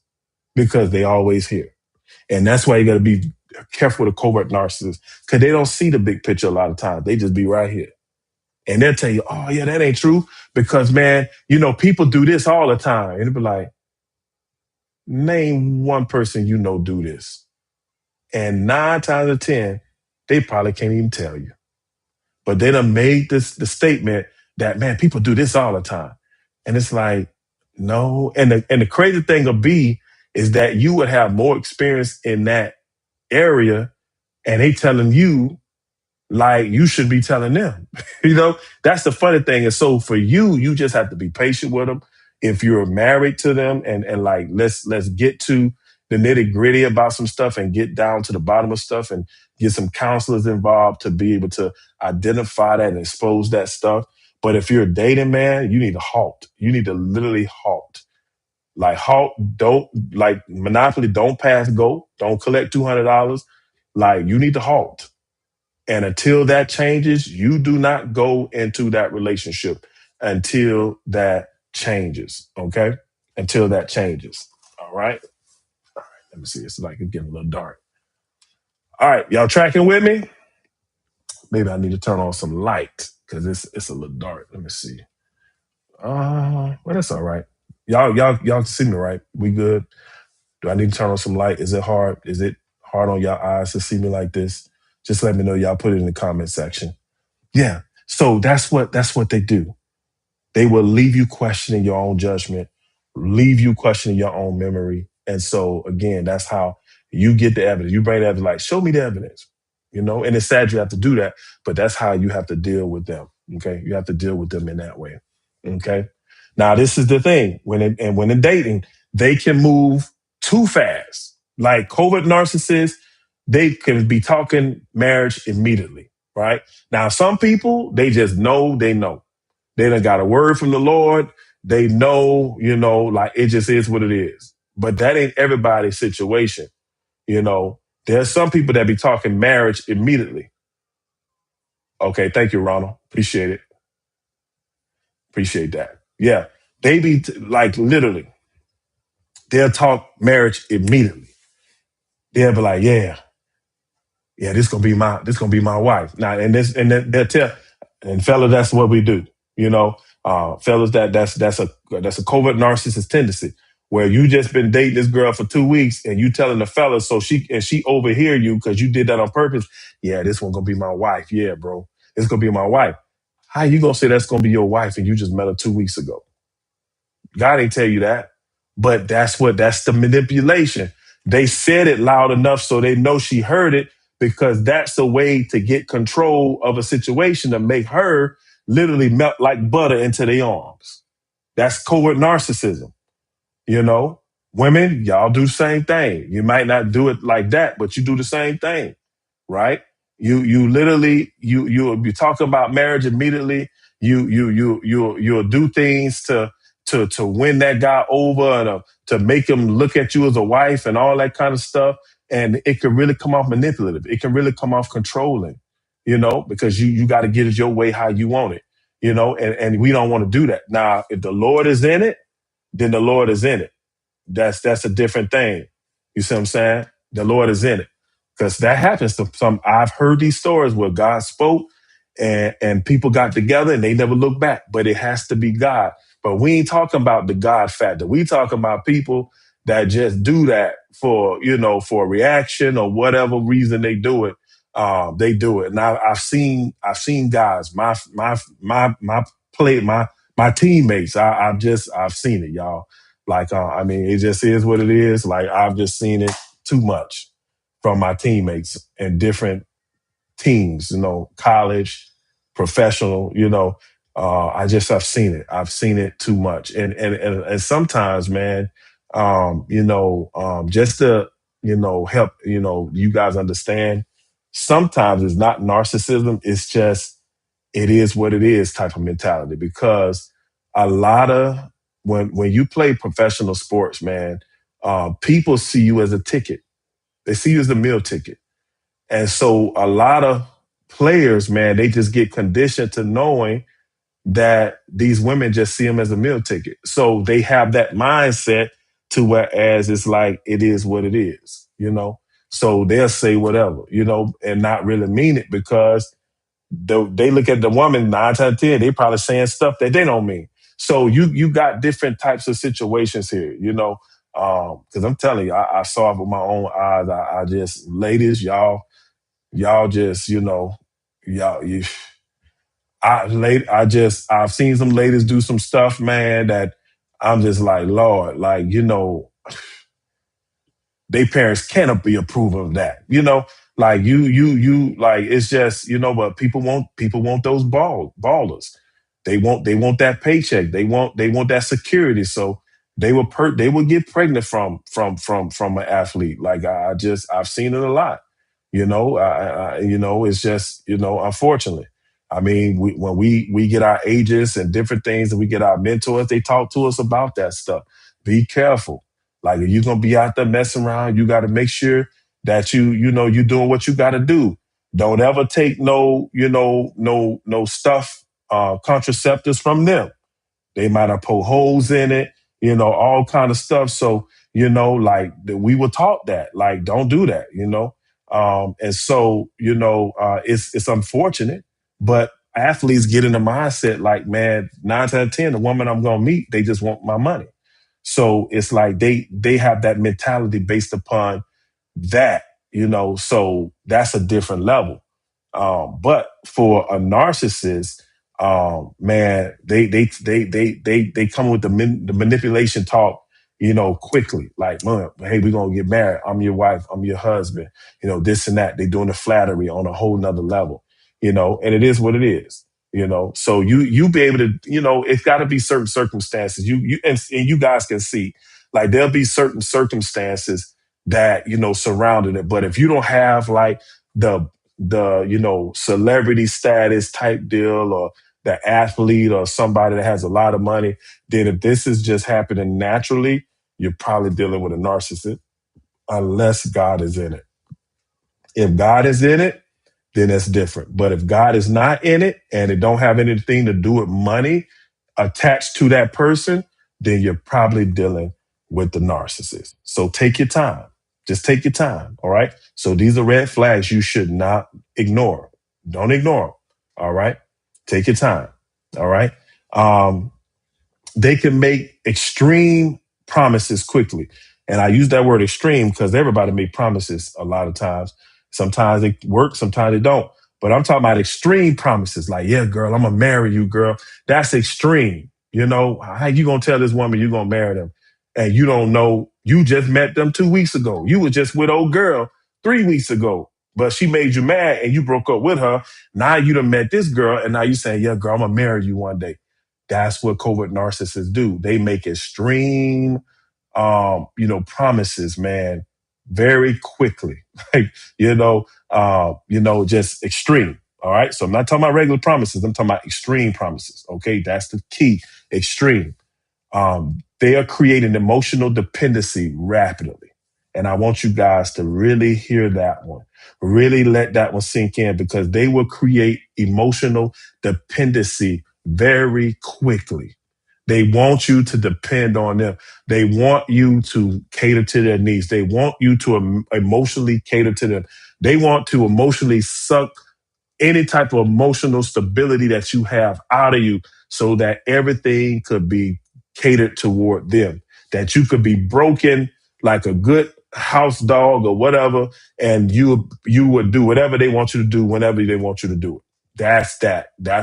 because they always here. And that's why you got to be careful with a covert narcissist, because they don't see the big picture a lot of times. They just be right here. And they'll tell you, oh, yeah, that ain't true. Because, man, people do this all the time. And it'll be like, name one person do this. And 9 times out of 10, they probably can't even tell you. But they done made the statement that, man, people do this all the time. And it's like, no. And the crazy thing will be is that you would have more experience in that area, and they telling you like you should be telling them. That's the funny thing. And so for you just have to be patient with them. If you're married to them, and like, let's get to the nitty gritty about some stuff and get down to the bottom of stuff and get some counselors involved to be able to identify that and expose that stuff. But if you're dating, man, you need to halt. You need to literally halt. Like, halt, don't, like Monopoly, don't pass go. Don't collect $200. Like, you need to halt. And until that changes, you do not go into that relationship until that changes. Okay? Until that changes. All right? All right. Let me see. It's like it's getting a little dark. All right. Y'all tracking with me? Maybe I need to turn on some light because it's a little dark. Let me see. Well, that's all right. Y'all can see me, right? We good? Do I need to turn on some light? Is it hard? Is it hard on y'all eyes to see me like this? Just let me know. Y'all put it in the comment section. Yeah. So that's what they do. They will leave you questioning your own judgment, leave you questioning your own memory. And so again, that's how you get the evidence. You bring the evidence, like, show me the evidence, and it's sad you have to do that, but that's how you have to deal with them. Okay. You have to deal with them in that way. Okay. Now, this is the thing. When in dating, they can move too fast. Like covert narcissists, they can be talking marriage immediately, right? Now, some people, they just know they know. They done got a word from the Lord. They know, like it just is what it is. But that ain't everybody's situation. There's some people that be talking marriage immediately. Okay, thank you, Ronald. Appreciate it. Appreciate that. Yeah, they be like literally, they'll talk marriage immediately. They'll be like, yeah, this gonna be my wife now, and they'll tell, and fella, that's what we do. Fellas, that's a covert narcissist tendency where you just been dating this girl for 2 weeks and you telling the fella, so she overhear you because you did that on purpose. Yeah, this one gonna be my wife. Yeah, bro, it's gonna be my wife. How you gonna say that's gonna be your wife and you just met her 2 weeks ago? God ain't tell you that. But that's the manipulation. They said it loud enough so they know she heard it, because that's a way to get control of a situation to make her literally melt like butter into their arms. That's covert narcissism. Women, y'all do the same thing. You might not do it like that, but you do the same thing, right? You literally you talk about marriage immediately. You'll do things to win that guy over and to make him look at you as a wife and all that kind of stuff. And it can really come off manipulative. It can really come off controlling, because you got to get it your way how you want it, and we don't want to do that. Now, if the Lord is in it, then the Lord is in it. That's a different thing. You see what I'm saying? The Lord is in it. Because that happens to some. I've heard these stories where God spoke and people got together and they never looked back. But it has to be God. But we ain't talking about the God factor. We talking about people that just do that for a reaction or whatever reason they do it. They do it. Now I've seen guys, my teammates. I've seen it, y'all. Like it just is what it is. Like I've just seen it too much from my teammates in different teams, college, professional, I've seen it. I've seen it too much. And sometimes, man, just to, help, you guys understand, sometimes it's not narcissism. It's just, it is what it is type of mentality, because a lot of, when you play professional sports, man, people see you as a ticket. They see you as a meal ticket. And so a lot of players, man, they just get conditioned to knowing that these women just see them as a meal ticket. So they have that mindset to whereas it's like, it is what it is. So they'll say whatever, and not really mean it, because they look at the woman 9 times 10, they probably saying stuff that they don't mean. So you got different types of situations here. Because I'm telling you, I saw it with my own eyes. I just, ladies, y'all just, y'all, you, I've seen some ladies do some stuff, man, that I'm just like, Lord, like, they parents cannot be approving of that. Like like, it's just, but people want those ballers. They want that paycheck. They want that security. So they will get pregnant from an athlete. Like, I've seen it a lot. It's just, unfortunately. I mean, when we get our agents and different things, and we get our mentors, they talk to us about that stuff. Be careful. Like, if you're gonna be out there messing around, you got to make sure that you're doing what you got to do. Don't ever take no stuff, contraceptives from them. They might have poked holes in it, all kind of stuff. So, like, we were taught that, like, don't do that. And so, it's unfortunate, but athletes get in the mindset like, man, 9 times 10, the woman I'm gonna meet, they just want my money. So it's like they have that mentality based upon that, so that's a different level. But for a narcissist, man, they come with the manipulation talk, quickly. Like, "Man, hey, we're gonna get married. I'm your wife. I'm your husband. This and that." They doing the flattery on a whole nother level. And it is what it is. So you be able to, it's got to be certain circumstances. And you guys can see, like, there'll be certain circumstances that surrounding it. But if you don't have like the celebrity status type deal, or the athlete, or somebody that has a lot of money, then if this is just happening naturally, you're probably dealing with a narcissist, unless God is in it. If God is in it, then it's different. But if God is not in it, and it don't have anything to do with money attached to that person, then you're probably dealing with the narcissist. So take your time. Just take your time. All right. So these are red flags you should not ignore. Don't ignore them. All right. Take your time. All right. They can make extreme promises quickly. And I use that word extreme because everybody make promises a lot of times. Sometimes they work, sometimes they don't. But I'm talking about extreme promises, like, yeah, girl, I'm gonna marry you, girl. That's extreme. How you gonna tell this woman you gonna marry them? And you don't know, you just met them 2 weeks ago. You were just with old girl 3 weeks ago. But she made you mad and you broke up with her. Now you done met this girl, and now you saying, yeah, girl, I'm gonna marry you one day. That's what covert narcissists do. They make extreme, promises, man, very quickly. Like, just extreme. All right. So I'm not talking about regular promises. I'm talking about extreme promises. Okay. That's the key. Extreme. They are creating emotional dependency rapidly. And I want you guys to really hear that one. Really let that one sink in, because they will create emotional dependency very quickly. They want you to depend on them. They want you to cater to their needs. They want you to emotionally cater to them. They want to emotionally suck any type of emotional stability that you have out of you, so that everything could be catered toward them, that you could be broken like a good house dog or whatever, and you would do whatever they want you to do whenever they want you to do it. That's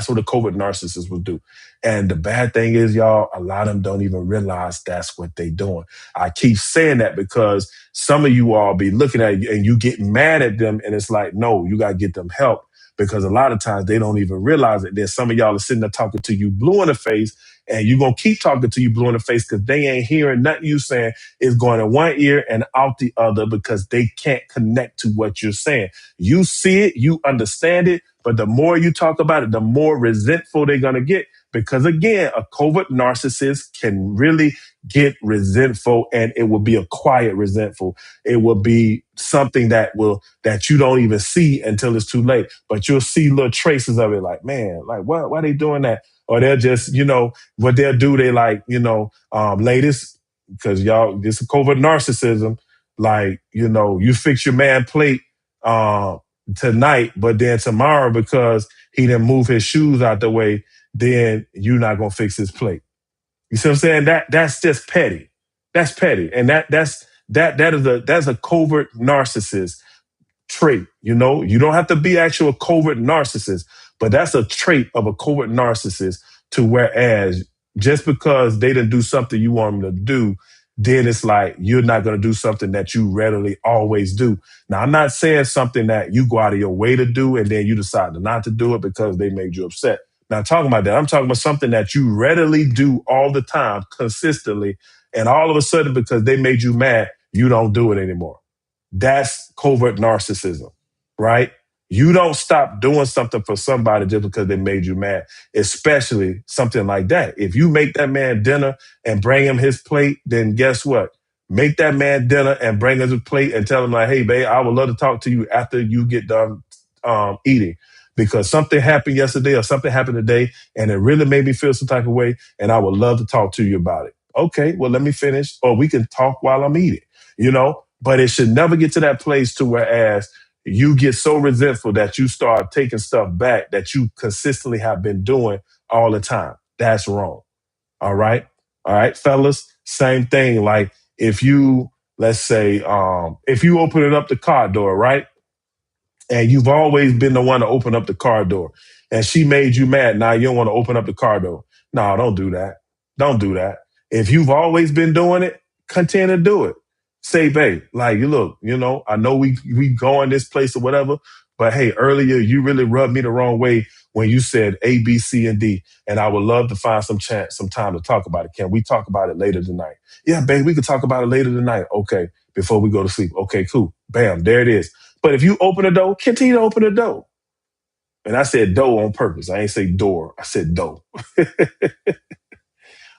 what a covert narcissist will do. And the bad thing is, y'all, a lot of them don't even realize that's what they doing. I keep saying that because some of you all be looking at you and you get mad at them, and it's like, no, you got to get them help. because a lot of times they don't even realize it. Then some of y'all are sitting there talking to you blue in the face, and you're going to keep talking to you blue in the face because they ain't hearing nothing you saying. Is going in one ear and out the other because they can't connect to what you're saying. You see it, you understand it, but the more you talk about it, the more resentful they're going to get. Because again, a covert narcissist can really get resentful, and it will be a quiet resentful. It will be something that you don't even see until it's too late. But you'll see little traces of it, like, man, like why they doing that? Or they'll just, what they'll do, they like, ladies, because y'all, this is covert narcissism. Like, you fix your man plate tonight, but then tomorrow, because he didn't move his shoes out the way, then you're not gonna fix his plate. You see what I'm saying? That's just petty. That's petty. And that's a covert narcissist trait. You don't have to be actual covert narcissist, but that's a trait of a covert narcissist. To whereas just because they didn't do something you want them to do, then it's like you're not going to do something that you readily always do. Now, I'm not saying something that you go out of your way to do and then you decide not to do it because they made you upset. Now, talking about that, I'm talking about something that you readily do all the time, consistently, and all of a sudden, because they made you mad, you don't do it anymore. That's covert narcissism, right? You don't stop doing something for somebody just because they made you mad, especially something like that. If you make that man dinner and bring him his plate, then guess what? Make that man dinner and bring him his plate and tell him like, hey, babe, I would love to talk to you after you get done eating, because something happened yesterday or something happened today and it really made me feel some type of way, and I would love to talk to you about it. Okay, well, let me finish, or we can talk while I'm eating, but it should never get to that place to whereas you get so resentful that you start taking stuff back that you consistently have been doing all the time. That's wrong. All right. All right, fellas, same thing. Like if you, let's say, if you open it up the car door, right? And you've always been the one to open up the car door, and she made you mad. Now you don't want to open up the car door. No, don't do that. Don't do that. If you've always been doing it, continue to do it. Say, babe, like you look, I know we go in this place or whatever, but hey, earlier you really rubbed me the wrong way when you said A, B, C, and D, and I would love to find some time to talk about it. Can we talk about it later tonight? Yeah, babe, we could talk about it later tonight. Okay, before we go to sleep. Okay, cool. Bam, there it is. But if you open the door, continue to open the door. And I said door on purpose. I ain't say door. I said door.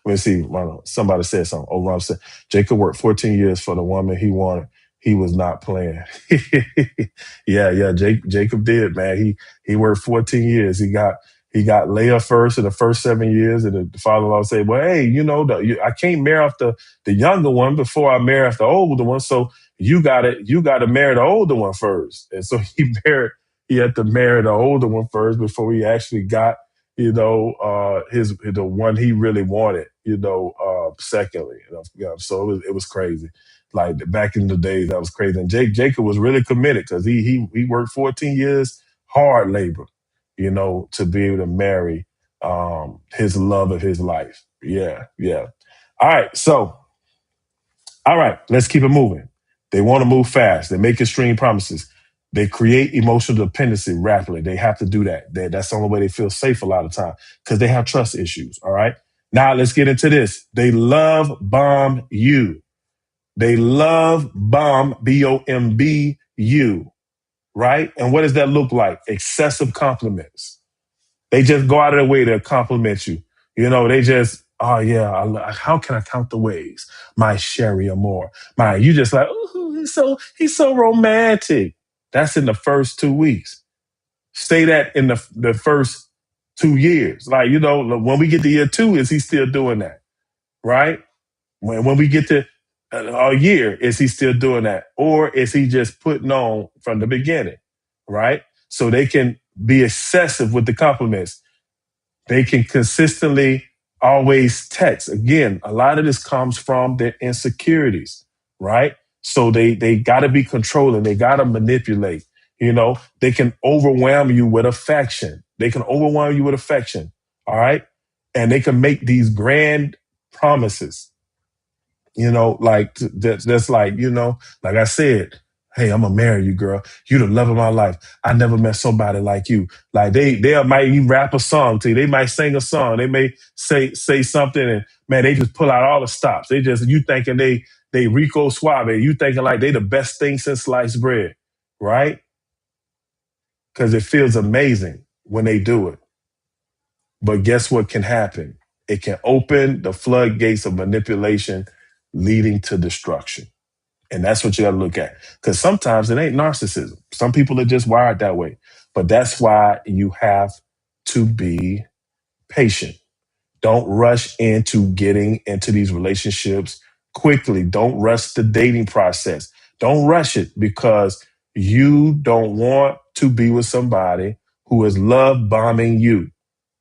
Let me see. Somebody said something. Oh, Ron said, Jacob worked 14 years for the woman he wanted. He was not playing. Yeah. Jacob did, man. He worked 14 years. He got Leah first in the first 7 years, and the father-in-law said, "Well, hey, I can't marry off the younger one before I marry off the older one. So you got to marry the older one first." And so he had to marry the older one first before he actually got the one he really wanted, secondly. So it was crazy. Like back in the days, that was crazy. And Jacob was really committed because he worked 14 years, hard labor, to be able to marry his love of his life. Yeah, yeah. All right, so let's keep it moving. They want to move fast. They make extreme promises. They create emotional dependency rapidly. They have to do that. That's the only way they feel safe a lot of time because they have trust issues. All right. Now let's get into this. They love bomb you. They love bomb, BOMB you. Right. And what does that look like? Excessive compliments. They just go out of their way to compliment you. They just, oh yeah, how can I count the ways? My Sherry Amore. You just like, oh, he's so romantic. That's in the first 2 weeks. Say that in the first 2 years. Like, when we get to year 2, is he still doing that? Right? When we get to a year, is he still doing that? Or is he just putting on from the beginning? Right? So they can be excessive with the compliments. They can consistently always text. Again, a lot of this comes from their insecurities, right? So they got to be controlling. They got to manipulate. They can overwhelm you with affection. All right. And they can make these grand promises, like that's like, like I said, Hey, I'm gonna marry you, girl. You the love of my life. I never met somebody like you. Like they might even rap a song to you. They might sing a song. They may say something, and man, they just pull out all the stops. They just you thinking they Rico Suave. You thinking like they the best thing since sliced bread, right? Because it feels amazing when they do it. But guess what can happen? It can open the floodgates of manipulation, leading to destruction. And that's what you got to look at. Because sometimes it ain't narcissism. Some people are just wired that way. But that's why you have to be patient. Don't rush into getting into these relationships quickly. Don't rush the dating process. Don't rush it because you don't want to be with somebody who is love bombing you.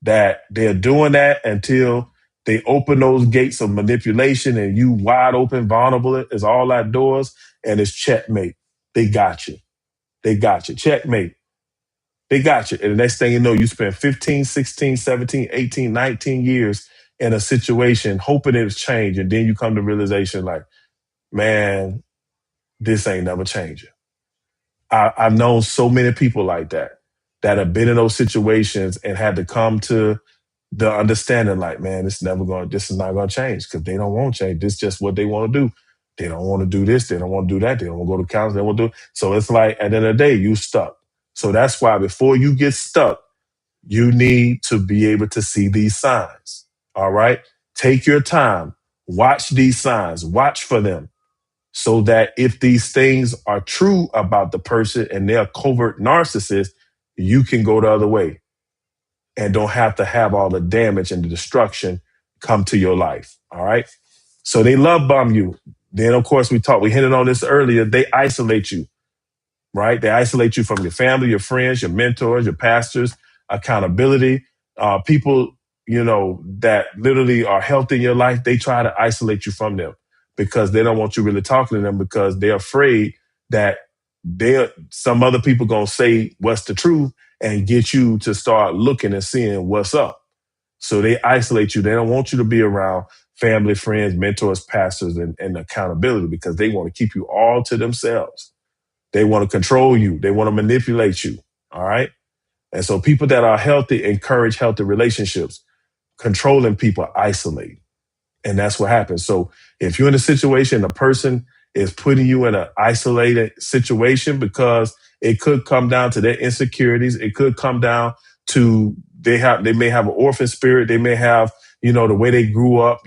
That they're doing that until they open those gates of manipulation and you wide open, vulnerable as all outdoors, and it's checkmate. They got you. They got you. Checkmate. They got you. And the next thing you know, you spend 15, 16, 17, 18, 19 years in a situation hoping it's changed. And then you come to realization like, man, this ain't never changing. I've known so many people like that have been in those situations and had to come to the understanding like, man, this is not going to change because they don't want to change. This is just what they want to do. They don't want to do this. They don't want to do that. They don't want to go to counseling. They want to do. So it's like at the end of the day, you stuck. So that's why before you get stuck, you need to be able to see these signs. All right. Take your time. Watch these signs. Watch for them so that if these things are true about the person and they're covert narcissists, you can go the other way and don't have to have all the damage and the destruction come to your life. All right. So they love bomb you. Then, of course, we hinted on this earlier. They isolate you, right? They isolate you from your family, your friends, your mentors, your pastors, accountability, people, that literally are healthy in your life. They try to isolate you from them because they don't want you really talking to them because they're afraid that some other people going to say what's the truth and get you to start looking and seeing what's up. So they isolate you. They don't want you to be around family, friends, mentors, pastors, and accountability because they want to keep you all to themselves. They want to control you. They want to manipulate you. All right. And so people that are healthy encourage healthy relationships. Controlling people isolate. And that's what happens. So if you're in a situation, a person is putting you in an isolated situation because it could come down to their insecurities. It could come down to they may have an orphan spirit. They may have, the way they grew up,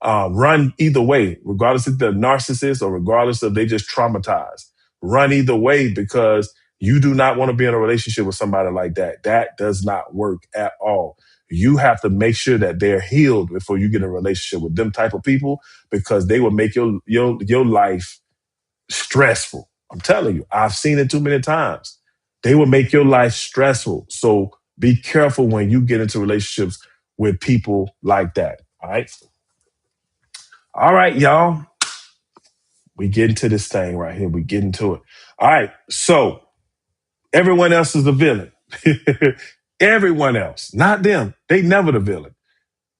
run either way, regardless if they're narcissists or regardless if they just traumatized. Run either way because you do not want to be in a relationship with somebody like that. That does not work at all. You have to make sure that they're healed before you get in a relationship with them type of people because they will make your life stressful. I'm telling you, I've seen it too many times. They will make your life stressful. So be careful when you get into relationships with people like that. All right. All right, y'all. We get into this thing right here. We get into it. All right. So everyone else is the villain. Everyone else, not them. They never the villain.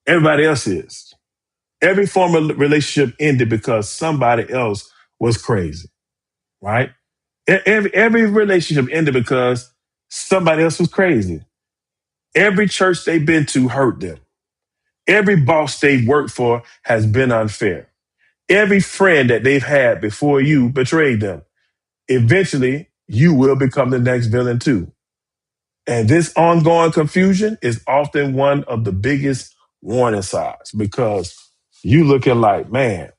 Everybody else is. Every form of relationship ended because somebody else was crazy, right? Every relationship ended because somebody else was crazy. Every church they've been to hurt them. Every boss they worked for has been unfair. Every friend that they've had before you betrayed them. Eventually, you will become the next villain too. And this ongoing confusion is often one of the biggest warning signs because you looking like, man,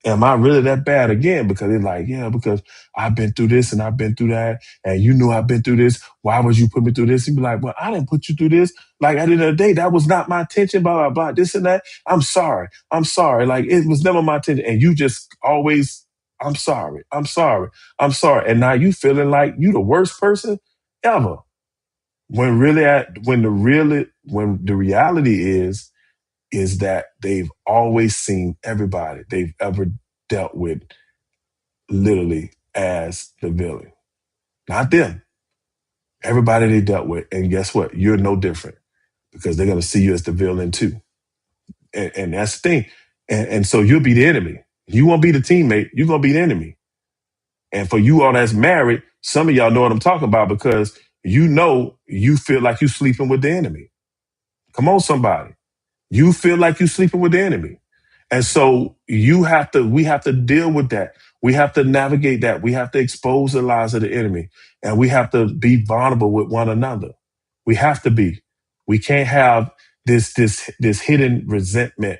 am I really that bad again? Because they're like, yeah, because I've been through this and I've been through that. And you know I've been through this. Why would you put me through this? You'd be like, well, I didn't put you through this. Like at the end of the day, that was not my intention, blah, blah, blah, this and that. I'm sorry. I'm sorry. Like it was never my intention. And you just always, I'm sorry. I'm sorry. I'm sorry. And now you feeling like you the worst person ever. When the reality is that they've always seen everybody they've ever dealt with literally as the villain. Not them. Everybody they dealt with. And guess what? You're no different because they're going to see you as the villain too. And that's the thing. And so you'll be the enemy. You won't be the teammate. You're going to be the enemy. And for you all that's married, some of y'all know what I'm talking about because you feel like you sleeping with the enemy. Come on, somebody. You feel like you sleeping with the enemy. And so we have to deal with that. We have to navigate that. We have to expose the lies of the enemy and we have to be vulnerable with one another. We have to be. We can't have this hidden resentment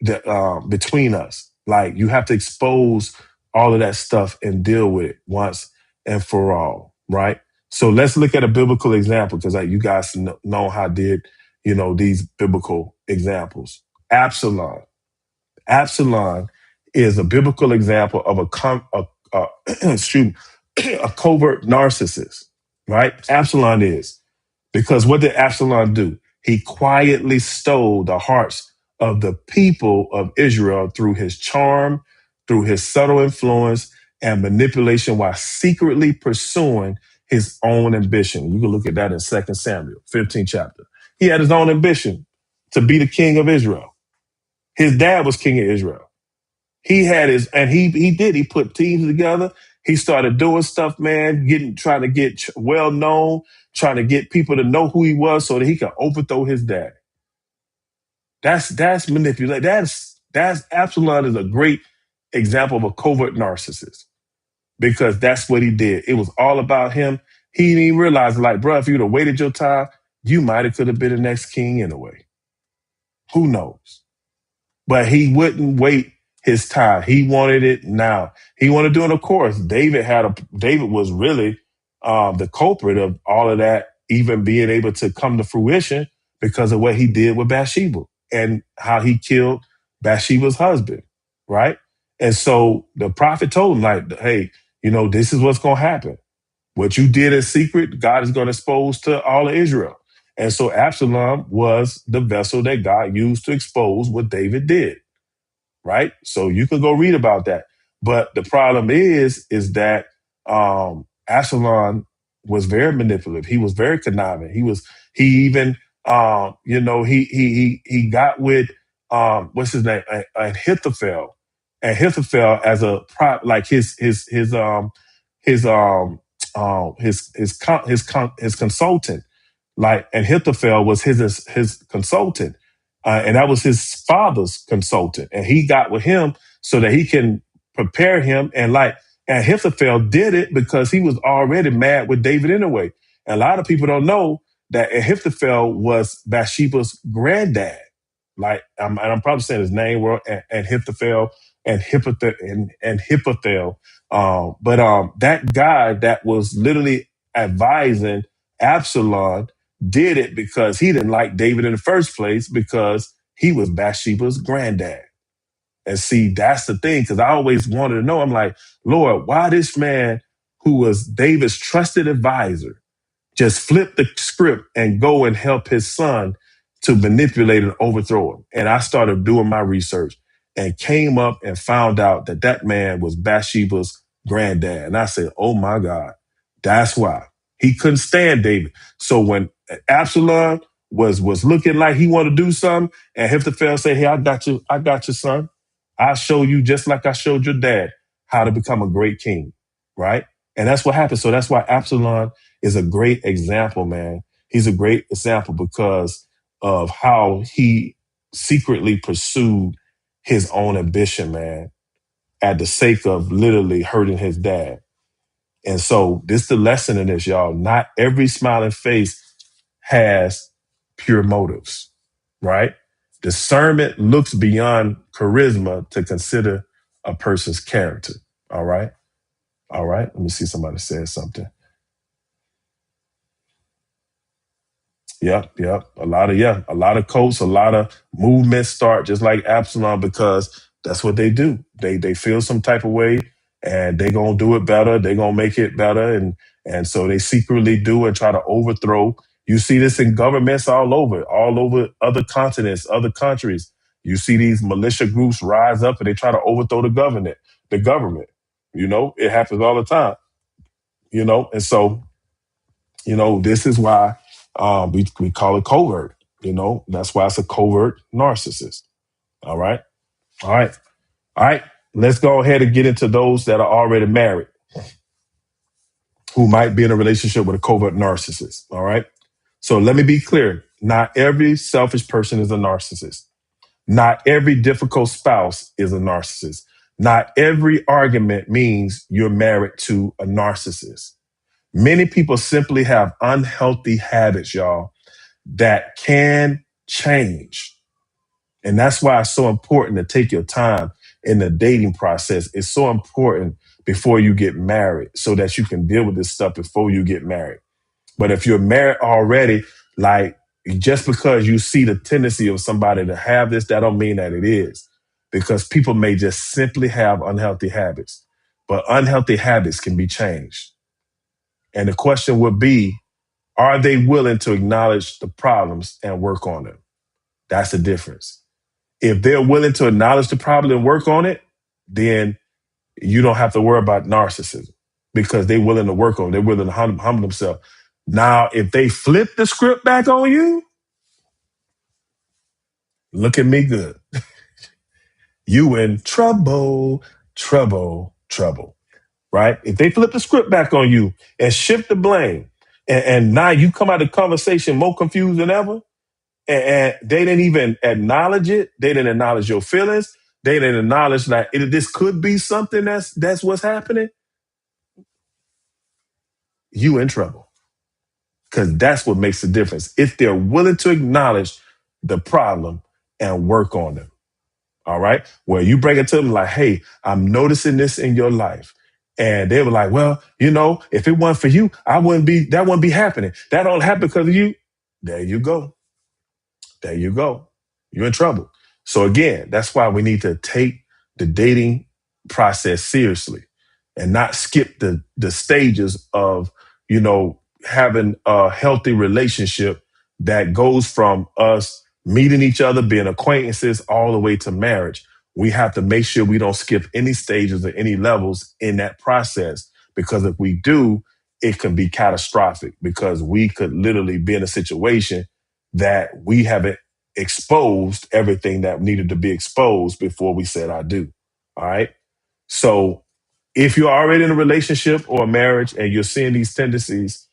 that between us. Like you have to expose all of that stuff and deal with it once and for all, right? So let's look at a biblical example because like you guys know how I did, these biblical examples. Absalom. Absalom is a biblical example of excuse me, a covert narcissist, right? Absalom is. Because what did Absalom do? He quietly stole the hearts of the people of Israel through his charm, through his subtle influence and manipulation while secretly pursuing his own ambition. You can look at that in 2 Samuel, 15th chapter. He had his own ambition to be the king of Israel. His dad was king of Israel. He had his, and he put teams together. He started doing stuff, man, trying to get well known, trying to get people to know who he was so that he could overthrow his dad. That's manipulate. That's Absalom is a great example of a covert narcissist because that's what he did. It was all about him. He didn't even realize, like, bro, if you'd have waited your time, you might have could have been the next king anyway. Who knows? But he wouldn't wait his time. He wanted it now. He wanted to do it. Of course, David was really the culprit of all of that, even being able to come to fruition because of what he did with Bathsheba and how he killed Bathsheba's husband, right? And so the prophet told him, like, hey, this is what's going to happen. What you did in secret, God is going to expose to all of Israel. And so Absalom was the vessel that God used to expose what David did, right? So you can go read about that. But the problem is that Absalom was very manipulative. He was very conniving. He even, he got with, what's his name? Ahithophel. And Ahithophel as a prop, like his consultant, like, and Ahithophel was his consultant, and that was his father's consultant, and he got with him so that he can prepare him, and Ahithophel did it because he was already mad with David anyway. And a lot of people don't know that Ahithophel was Bathsheba's granddad. Like, I'm probably saying his name wrong, and Ahithophel and Hippothel. But that guy that was literally advising Absalom did it because he didn't like David in the first place because he was Bathsheba's granddad. And see, that's the thing, because I always wanted to know. I'm like, Lord, why this man who was David's trusted advisor just flip the script and go and help his son to manipulate and overthrow him? And I started doing my research and came up and found out that that man was Bathsheba's granddad. And I said, oh my God, that's why. He couldn't stand David. So when Absalom was looking like he wanted to do something, and Ahithophel said, hey, I got you, son. I'll show you, just like I showed your dad, how to become a great king, right? And that's what happened. So that's why Absalom is a great example, man. He's a great example because of how he secretly pursued his own ambition, man, at the sake of literally hurting his dad. And so this is the lesson in this, y'all. Not every smiling face has pure motives, right? Discernment looks beyond charisma to consider a person's character. All right. All right. Let me see, somebody said something. Yep. A lot of cults, a lot of movements start just like Absalom because that's what they do. They feel some type of way and they gonna do it better. They gonna make it better, and so they secretly do and try to overthrow. You see this in governments all over other continents, other countries. You see these militia groups rise up and they try to overthrow the government. The government, it happens all the time. And so this is why we call it covert. That's why it's a covert narcissist. All right. All right. All right. let's go ahead and get into those that are already married who might be in a relationship with a covert narcissist. All right. So let me be clear. Not every selfish person is a narcissist. Not every difficult spouse is a narcissist. Not every argument means you're married to a narcissist. Many people simply have unhealthy habits, y'all, that can change. And that's why it's so important to take your time in the dating process. It's so important before you get married so that you can deal with this stuff before you get married. But if you're married already, like just because you see the tendency of somebody to have this, that don't mean that it is. Because people may just simply have unhealthy habits. But unhealthy habits can be changed. And the question would be, are they willing to acknowledge the problems and work on them? That's the difference. If they're willing to acknowledge the problem and work on it, then you don't have to worry about narcissism because they're willing to work on it. They're willing to humble themselves. Now, if they flip the script back on you, look at me good. You in trouble, trouble, trouble, right? If they flip the script back on you and shift the blame, and now you come out of the conversation more confused than ever, and they didn't even acknowledge it. They didn't acknowledge your feelings. They didn't acknowledge that this could be something that's what's happening. You in trouble because that's what makes the difference. If they're willing to acknowledge the problem and work on them. All right. Well, you bring it to them like, hey, I'm noticing this in your life. And they were like, well, if it wasn't for you, that wouldn't be happening. That don't happen because of you. There you go. There you go. You're in trouble. So again, that's why we need to take the dating process seriously and not skip the stages of, having a healthy relationship that goes from us meeting each other, being acquaintances, all the way to marriage. We have to make sure we don't skip any stages or any levels in that process, because if we do, it can be catastrophic because we could literally be in a situation that we haven't exposed everything that needed to be exposed before we said I do. All right. So if you're already in a relationship or a marriage and you're seeing these tendencies,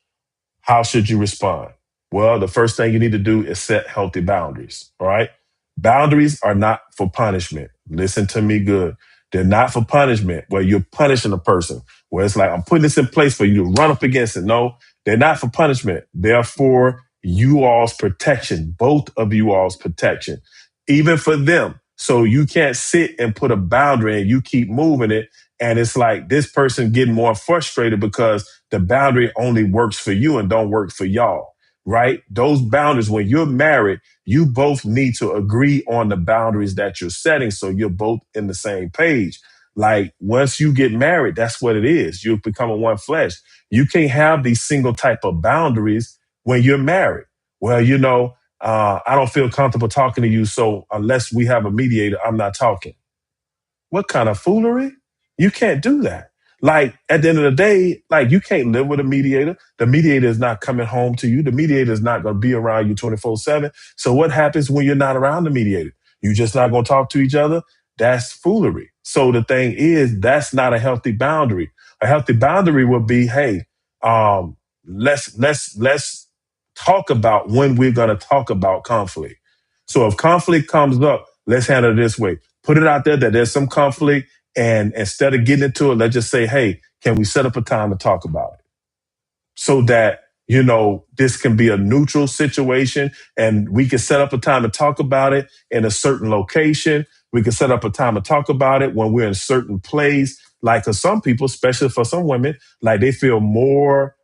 how should you respond? Well, the first thing you need to do is set healthy boundaries. All right. Boundaries are not for punishment. Listen to me good. They're not for punishment where you're punishing a person, where it's like, I'm putting this in place for you to run up against it. No, they're not for punishment. They're for you all's protection, both of you all's protection, even for them. So you can't sit and put a boundary and you keep moving it. And it's like this person getting more frustrated because the boundary only works for you and don't work for y'all, right? Those boundaries, when you're married, you both need to agree on the boundaries that you're setting so you're both in the same page. Like once you get married, that's what it is. You become a one flesh. You can't have these single type of boundaries when you're married. Well, I don't feel comfortable talking to you, so unless we have a mediator, I'm not talking. What kind of foolery? You can't do that. Like at the end of the day, like you can't live with a mediator. The mediator is not coming home to you. The mediator is not going to be around you 24/7. So what happens when you're not around the mediator? You just not going to talk to each other? That's foolery. So the thing is, that's not a healthy boundary. A healthy boundary would be, hey, let's talk about when we're going to talk about conflict. So if conflict comes up, let's handle it this way. Put it out there that there's some conflict, and instead of getting into it, let's just say, hey, can we set up a time to talk about it? So that, this can be a neutral situation and we can set up a time to talk about it in a certain location. We can set up a time to talk about it when we're in a certain place. Like for some people, especially for some women, like they feel more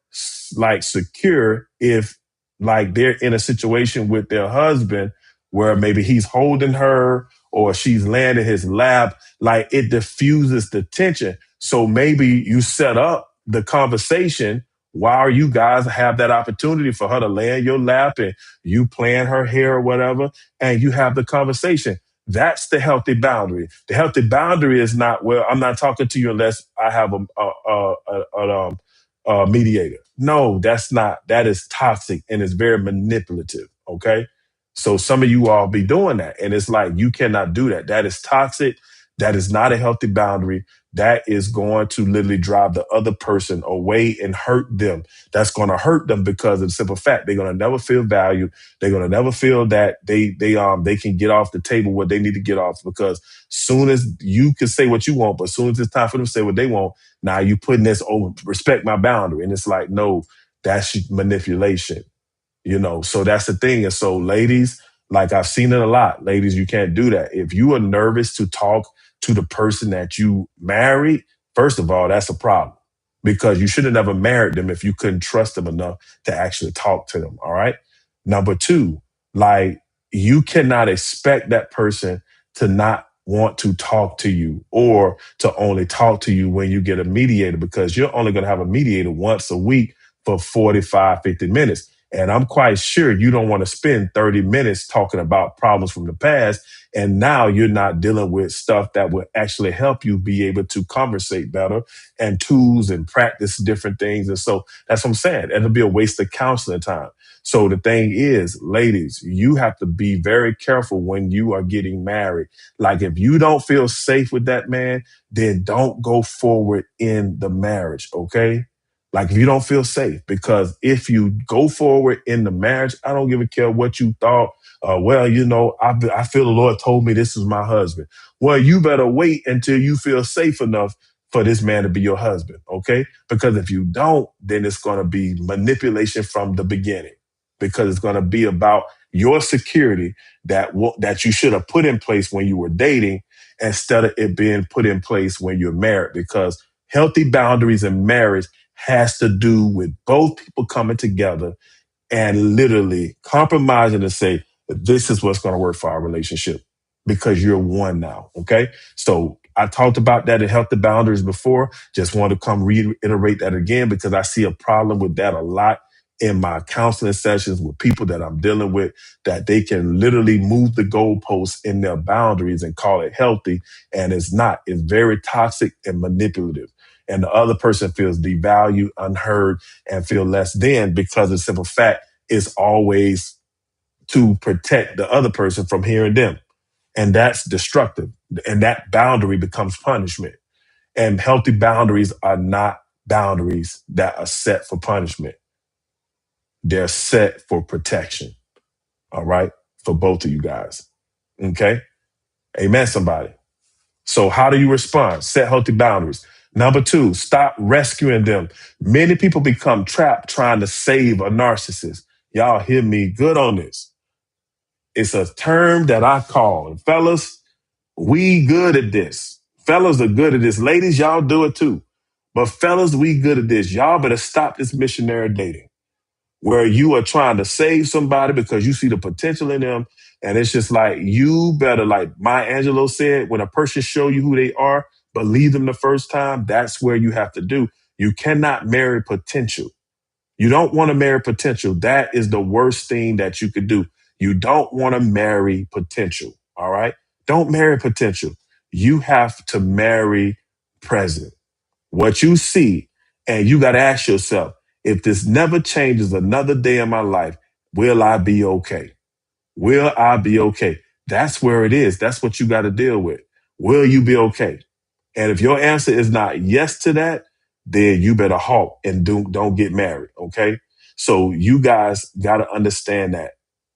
like secure if like they're in a situation with their husband where maybe he's holding her or she's laying in his lap, like it diffuses the tension. So maybe you set up the conversation while you guys have that opportunity for her to lay in your lap and you playing her hair or whatever, and you have the conversation. That's the healthy boundary. The healthy boundary is not, well, I'm not talking to you unless I have a mediator. No, that's not. That is toxic and it's very manipulative. Okay. So some of you all be doing that. And it's like, you cannot do that. That is toxic. That is not a healthy boundary. That is going to literally drive the other person away and hurt them. That's going to hurt them because of the simple fact they're going to never feel valued. They're going to never feel that they can get off the table what they need to get off, because soon as you can say what you want, but as soon as it's time for them to say what they want, now you putting this over, respect my boundary. And it's like, no, that's manipulation. So that's the thing. And so, ladies, like I've seen it a lot. Ladies, you can't do that. If you are nervous to talk to the person that you married, first of all, that's a problem, because you should have never married them if you couldn't trust them enough to actually talk to them. All right. Number two, like, you cannot expect that person to not want to talk to you, or to only talk to you when you get a mediator, because you're only going to have a mediator once a week for 45, 50 minutes. And I'm quite sure you don't want to spend 30 minutes talking about problems from the past. And now you're not dealing with stuff that will actually help you be able to conversate better, and tools and practice different things. And so that's what I'm saying. It'll be a waste of counseling time. So the thing is, ladies, you have to be very careful when you are getting married. Like, if you don't feel safe with that man, then don't go forward in the marriage. Okay. Like, if you don't feel safe, because if you go forward in the marriage, I don't give a care what you thought. I feel the Lord told me this is my husband. Well, you better wait until you feel safe enough for this man to be your husband. Okay. Because if you don't, then it's going to be manipulation from the beginning, because it's going to be about your security that you should have put in place when you were dating, instead of it being put in place when you're married. Because healthy boundaries in marriage has to do with both people coming together and literally compromising to say, this is what's going to work for our relationship, because you're one now. Okay. So I talked about that in Healthy Boundaries before. Just want to come reiterate that again, because I see a problem with that a lot in my counseling sessions with people that I'm dealing with, that they can literally move the goalposts in their boundaries and call it healthy. And it's not. It's very toxic and manipulative. And the other person feels devalued, unheard, and feel less than, because the simple fact is always to protect the other person from hearing them. And that's destructive. And that boundary becomes punishment. And healthy boundaries are not boundaries that are set for punishment. They're set for protection. All right. For both of you guys. Okay. Amen, somebody. So how do you respond? Set healthy boundaries. Number two, stop rescuing them. Many people become trapped trying to save a narcissist. Y'all hear me good on this. It's a term that I call, and fellas, we good at this. Fellas are good at this. Ladies, y'all do it too. But fellas, we good at this. Y'all better stop this missionary dating, where you are trying to save somebody because you see the potential in them. And it's just like, you better, like Maya Angelou said, when a person show you who they are, believe them the first time. That's where you have to do. You cannot marry potential. You don't want to marry potential. That is the worst thing that you could do. You don't want to marry potential. All right. Don't marry potential. You have to marry present. What you see, and you got to ask yourself, if this never changes another day in my life, will I be okay? Will I be okay? That's where it is. That's what you got to deal with. Will you be okay? And if your answer is not yes to that, then you better halt and don't get married. Okay. So you guys got to understand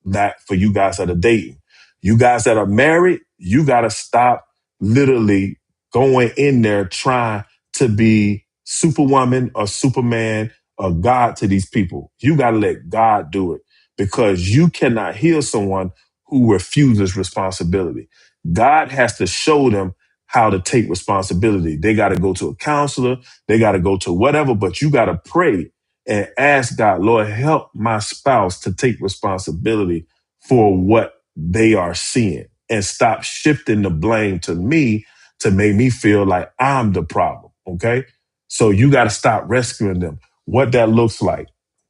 that for you guys that are dating, you guys that are married, you got to stop literally going in there trying to be superwoman or superman or God to these people. You got to let God do it, because you cannot heal someone who refuses responsibility. God has to show them how to take responsibility. They got to go to a counselor. They got to go to whatever, but you got to pray and ask God, Lord, help my spouse to take responsibility for what they are seeing, and stop shifting the blame to me to make me feel like I'm the problem. Okay. So you got to stop rescuing them. What that looks like.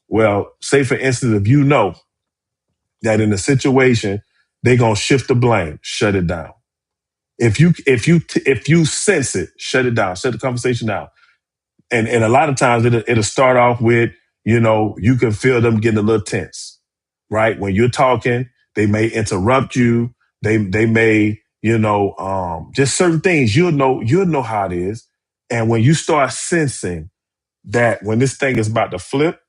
Well, say for instance, if you know that in a situation, they're going to shift the blame, shut it down. If you sense it, shut it down, shut the conversation down. And a lot of times it'll start off with, you can feel them getting a little tense, right? When you're talking, they may interrupt you. They may, Just certain things, you'll know how it is. And when you start sensing that when this thing is about to flip,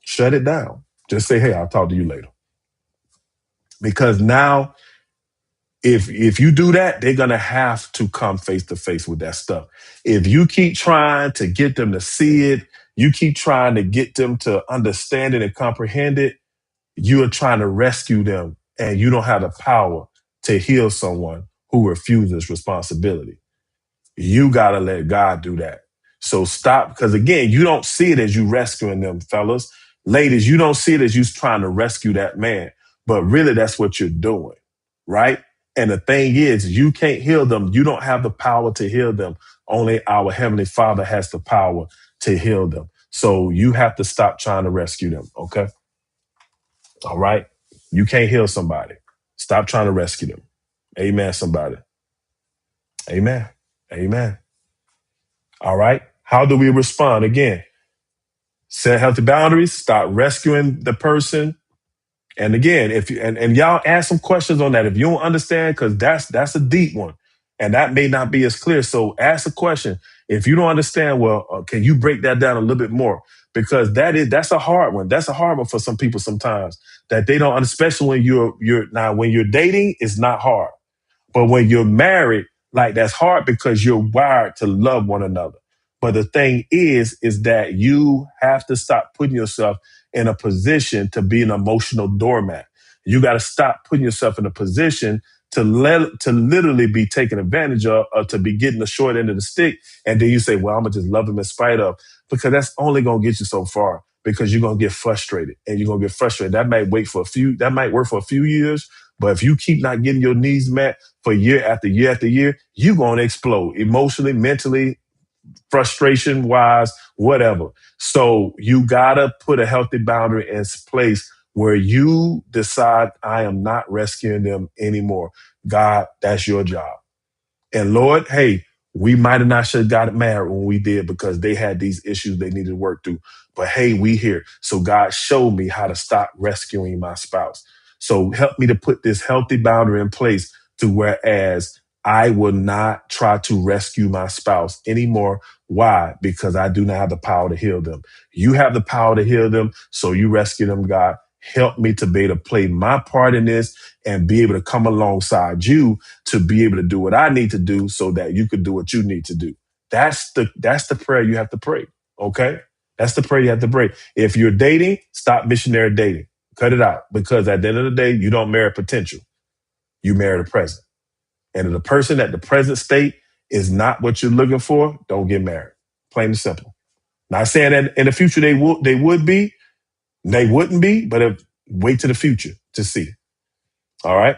shut it down. Just say, hey, I'll talk to you later. Because now if you do that, they're gonna have to come face to face with that stuff. If you keep trying to get them to see it, you keep trying to get them to understand it and comprehend it, you are trying to rescue them, and you don't have the power to heal someone who refuses responsibility. You got to let God do that. So stop, because again, you don't see it as you rescuing them, fellas. Ladies, you don't see it as you trying to rescue that man, but really that's what you're doing, right? And the thing is, you can't heal them. You don't have the power to heal them. Only our Heavenly Father has the power to heal them. So you have to stop trying to rescue them, okay? All right? You can't heal somebody. Stop trying to rescue them. Amen, somebody. Amen. Amen. All right. How do we respond? Again, set healthy boundaries, stop rescuing the person. And again, if you and y'all ask some questions on that. If you don't understand, because that's a deep one. And that may not be as clear. So ask a question. If you don't understand, well, can you break that down a little bit more? Because that's a hard one. That's a hard one for some people sometimes that they don't, especially when when you're dating, it's not hard. But when you're married, like that's hard because you're wired to love one another. But the thing is that you have to stop putting yourself in a position to be an emotional doormat. You got to stop putting yourself in a position to literally be taken advantage of, or to be getting the short end of the stick. And then you say, well, I'm going to just love him in spite of, because that's only going to get you so far, because you're going to get frustrated and you're going to get frustrated. That might work for a few years, but if you keep not getting your needs met for year after year after year, you're going to explode emotionally, mentally, frustration wise, whatever. So you got to put a healthy boundary in place where you decide, I am not rescuing them anymore. God, that's your job. And Lord, hey, we might have not should have got married when we did, because they had these issues they needed to work through. But hey, we here. So God showed me how to stop rescuing my spouse. So help me to put this healthy boundary in place to whereas I will not try to rescue my spouse anymore. Why? Because I do not have the power to heal them. You have the power to heal them. So you rescue them, God. Help me to be able to play my part in this and be able to come alongside you to be able to do what I need to do so that you could do what you need to do. That's the prayer you have to pray. Okay? That's the prayer you have to pray. If you're dating, stop missionary dating. Cut it out, because at the end of the day, you don't marry potential. You marry the present. And if the person at the present state is not what you're looking for, don't get married. Plain and simple. Not saying that in the future they would be, they wouldn't be, but wait to the future to see. All right.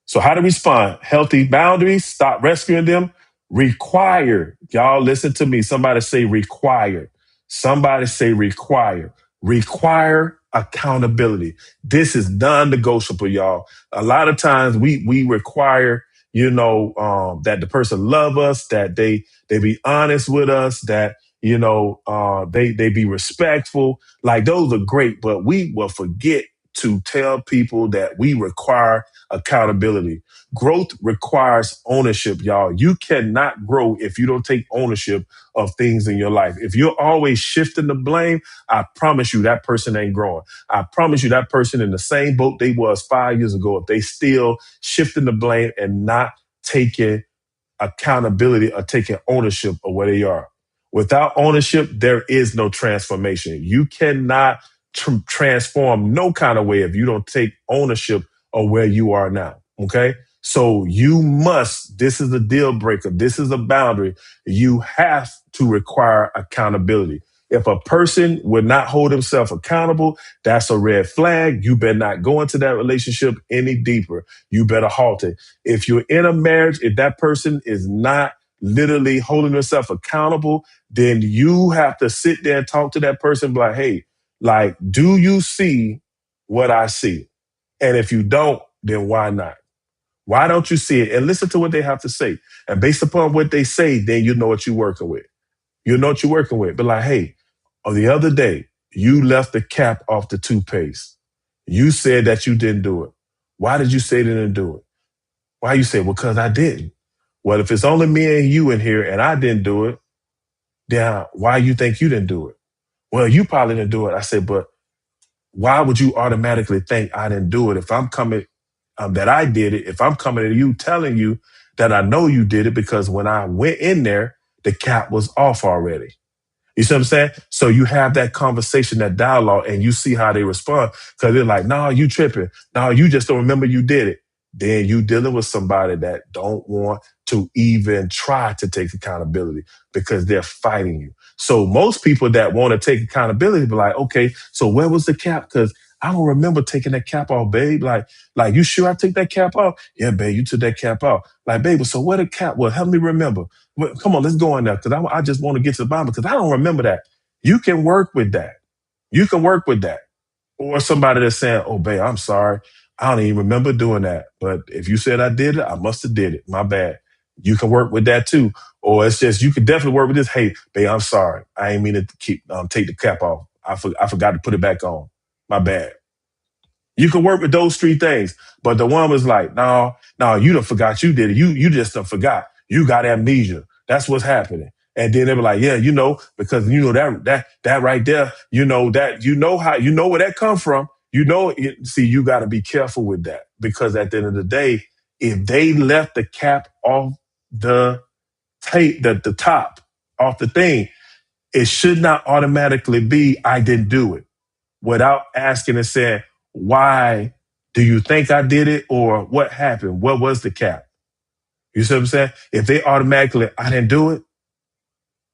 So how to respond? Healthy boundaries, stop rescuing them. Require. Y'all listen to me. Somebody say require. Somebody say require. Require accountability. This is non-negotiable, y'all. A lot of times we require, that the person love us, that they be honest with us, that they be respectful. Like those are great, but we will forget to tell people that we require accountability. Growth requires ownership, y'all. You cannot grow if you don't take ownership of things in your life. If you're always shifting the blame, I promise you that person ain't growing. I promise you that person in the same boat they was 5 years ago, if they still shifting the blame and not taking accountability or taking ownership of where they are. Without ownership, there is no transformation. You cannot transform no kind of way if you don't take ownership of where you are now. Okay. So you must, this is a deal breaker. This is a boundary. You have to require accountability. If a person would not hold himself accountable, that's a red flag. You better not go into that relationship any deeper. You better halt it. If you're in a marriage, if that person is not literally holding themselves accountable, then you have to sit there and talk to that person and be like, hey, like, do you see what I see? And if you don't, then why not? Why don't you see it? And listen to what they have to say. And based upon what they say, then you know what you're working with. You know what you're working with. But like, hey, the other day, you left the cap off the toothpaste. You said that you didn't do it. Why did you say you didn't do it? Why you say, well, because I didn't. Well, if it's only me and you in here and I didn't do it, then why you think you didn't do it? Well, you probably didn't do it. I said, but why would you automatically think I didn't do it if I'm coming, that I did it? If I'm coming to you telling you that I know you did it because when I went in there, the cap was off already. You see what I'm saying? So you have that conversation, that dialogue, and you see how they respond. Because they're like, no, you tripping. No, you just don't remember you did it. Then you dealing with somebody that don't want to even try to take accountability because they're fighting you. So most people that want to take accountability be like, okay, so where was the cap? Because I don't remember taking that cap off, babe. Like, you sure I took that cap off? Yeah, babe, you took that cap off. Like, babe, so where the cap? Well, help me remember. Well, come on, let's go on there because I just want to get to the bottom because I don't remember that. You can work with that. You can work with that. Or somebody that's saying, oh, babe, I'm sorry. I don't even remember doing that. But if you said I did it, I must have did it. My bad. You can work with that too. Or it's just, you can definitely work with this. Hey, babe, I'm sorry. I ain't mean to take the cap off. I forgot to put it back on. My bad. You can work with those three things. But the one was like, no, you done forgot you did it. You just done forgot. You got amnesia. That's what's happening. And then they were like, yeah, because that right there, you know where that come from. See, you got to be careful with that because at the end of the day, if they left the cap off the tape, the top off the thing, it should not automatically be, I didn't do it without asking and saying, why do you think I did it? Or what happened? What was the cap? You see what I'm saying? If they automatically, I didn't do it,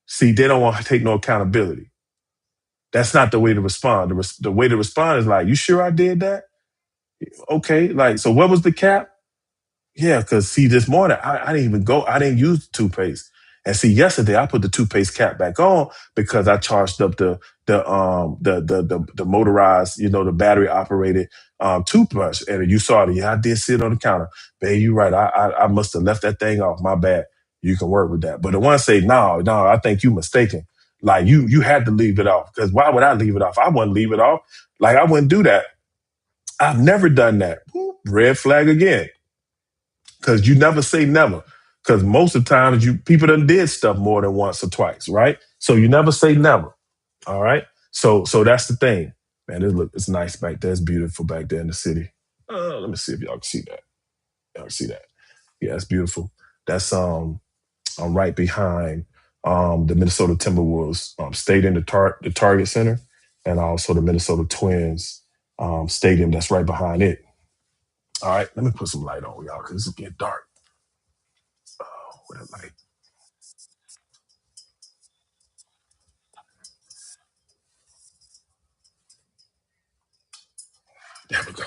see, they don't want to take no accountability. That's not the way to respond. The way to respond is like, you sure I did that? Okay, like, so what was the cap? Yeah, because see, this morning I didn't even go. I didn't use the toothpaste. And see, yesterday I put the toothpaste cap back on because I charged up the motorized, the battery operated toothbrush. And you saw it. Yeah, I did sit on the counter. Babe, you right. I must have left that thing off. My bad. You can work with that. But the one say, no, I think you mistaken. Like you had to leave it off because why would I leave it off? I wouldn't leave it off. Like I wouldn't do that. I've never done that. Red flag again. Because you never say never. Because most of the times people done did stuff more than once or twice, right? So you never say never. All right. So that's the thing. Man, it's nice back there. It's beautiful back there in the city. Let me see if y'all can see that. Y'all can see that. Yeah, it's beautiful. That's I'm right behind the Minnesota Timberwolves stadium, the Target Center, and also the Minnesota Twins stadium that's right behind it. All right, let me put some light on y'all because it's getting dark. Oh, where the light? There we go.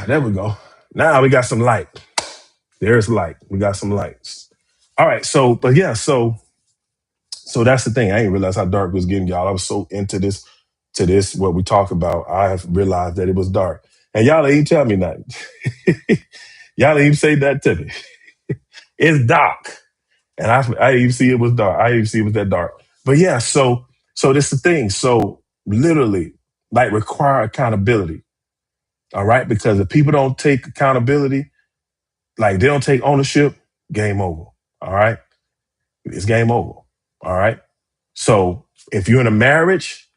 There we go. Now we got some light. There's light. We got some lights. All right. So that's the thing. I didn't realize how dark it was getting, y'all. I was so into this, what we talk about. I have realized that it was dark. And y'all ain't even tell me nothing. Y'all ain't even say that to me. It's dark. And I didn't even see it was dark. I didn't even see it was that dark. But yeah, so that's the thing. So literally, like require accountability. All right. Because if people don't take accountability, like they don't take ownership, game over. All right. It's game over. All right. So if you're in a marriage,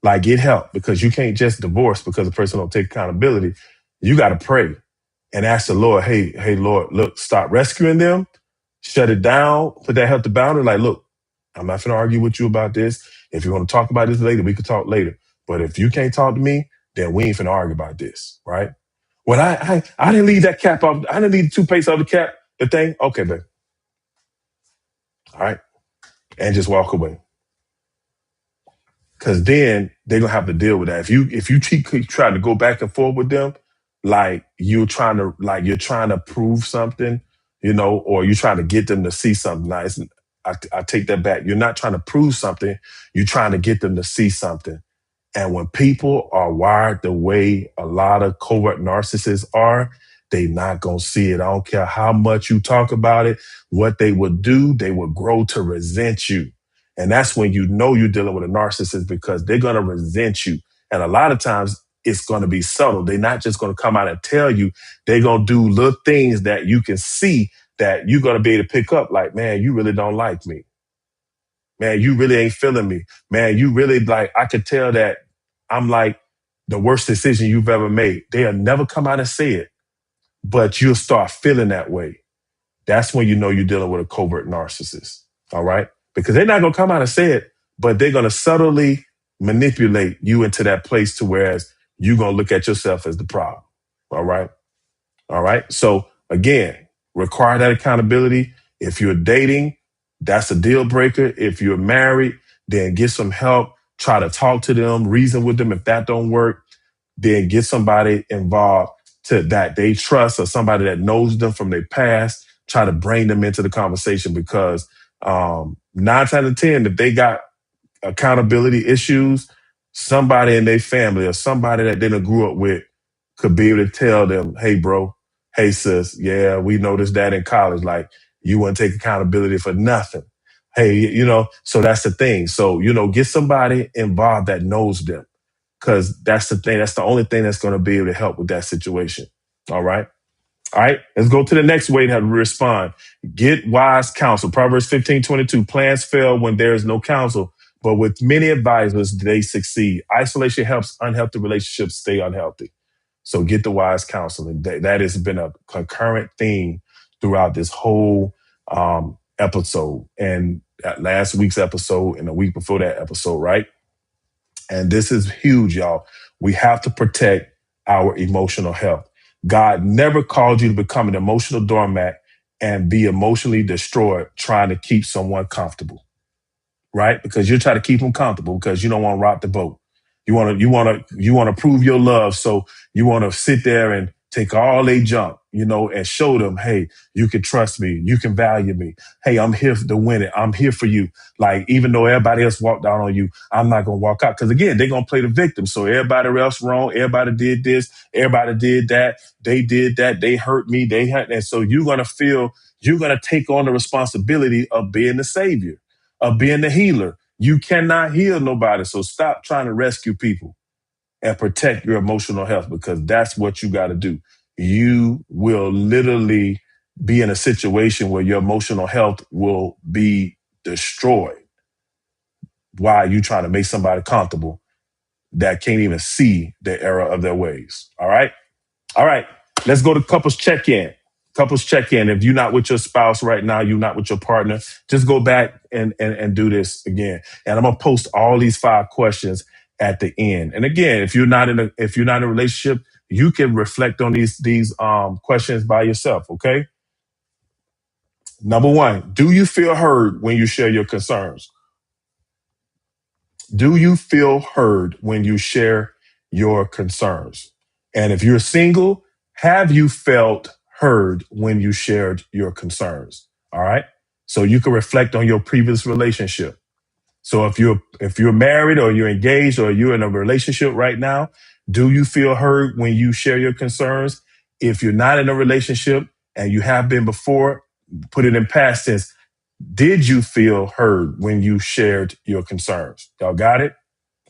like get help because you can't just divorce because the person don't take accountability. You got to pray and ask the Lord, hey, Lord, look, stop rescuing them, shut it down, put that healthy boundary. Like, look, I'm not going to argue with you about this. If you want to talk about this later, we can talk later. But if you can't talk to me, then we ain't finna argue about this, right? Well, I didn't leave that cap off. I didn't leave the toothpaste off the cap, the thing. Okay, babe. All right. And just walk away. Cause then they're gonna have to deal with that. If you keep trying to go back and forth with them, like you're trying to prove something, or you're trying to get them to see something nice. I take that back. You're not trying to prove something. You're trying to get them to see something. And when people are wired the way a lot of covert narcissists are, they not going to see it. I don't care how much you talk about it. What they would do, they would grow to resent you. And that's when you know you're dealing with a narcissist because they're going to resent you. And a lot of times it's going to be subtle. They're not just going to come out and tell you. They're going to do little things that you can see that you're going to be able to pick up. Like, man, you really don't like me. Man, you really ain't feeling me. Man, you really like, I could tell that I'm like the worst decision you've ever made. They'll never come out and say it, but you'll start feeling that way. That's when you know you're dealing with a covert narcissist. All right. Because they're not going to come out and say it, but they're going to subtly manipulate you into that place to whereas you're going to look at yourself as the problem. All right. All right. So again, require that accountability. If you're dating, that's a deal breaker. If you're married, then get some help. Try to talk to them, reason with them. If that don't work, then get somebody involved to that they trust or somebody that knows them from their past. Try to bring them into the conversation because 9 times out of 10, if they got accountability issues, somebody in their family or somebody that they done grew up with could be able to tell them, hey, bro, hey, sis, yeah, we noticed that in college. Like, you wouldn't take accountability for nothing. Hey, so that's the thing. So, get somebody involved that knows them because that's the thing. That's the only thing that's going to be able to help with that situation. All right. All right, let's go to the next way to respond. Get wise counsel. Proverbs 15:22. Plans fail when there is no counsel, but with many advisors, they succeed. Isolation helps unhealthy relationships stay unhealthy. So get the wise counsel. And that has been a concurrent theme throughout this whole episode and last week's episode and the week before that episode, right? And this is huge, y'all. We have to protect our emotional health. God never called you to become an emotional doormat and be emotionally destroyed trying to keep someone comfortable, right? Because you're trying to keep them comfortable because you don't want to rock the boat. You want to prove your love. So you want to sit there and take all they junk, and show them, hey, you can trust me. You can value me. Hey, I'm here to win it. I'm here for you. Like, even though everybody else walked out on you, I'm not going to walk out. Because again, they're going to play the victim. So everybody else wrong. Everybody did this. Everybody did that. They did that. They hurt me. And so you're going to take on the responsibility of being the savior, of being the healer. You cannot heal nobody. So stop trying to rescue people and protect your emotional health because that's what you got to do. You will literally be in a situation where your emotional health will be destroyed while you trying to make somebody comfortable that can't even see the error of their ways. All right. All right. Let's go to couples check-in. Couples check-in. If you're not with your spouse right now, you're not with your partner, just go back and do this again. And I'm going to post all these 5 questions at the end. And again, if you're not in a relationship, you can reflect on these questions by yourself. Okay. Number 1, do you feel heard when you share your concerns? Do you feel heard when you share your concerns? And if you're single, have you felt heard when you shared your concerns? All right. So you can reflect on your previous relationship. So if you're married or you're engaged or you're in a relationship right now, do you feel heard when you share your concerns? If you're not in a relationship and you have been before, put it in past tense. Did you feel heard when you shared your concerns? Y'all got it?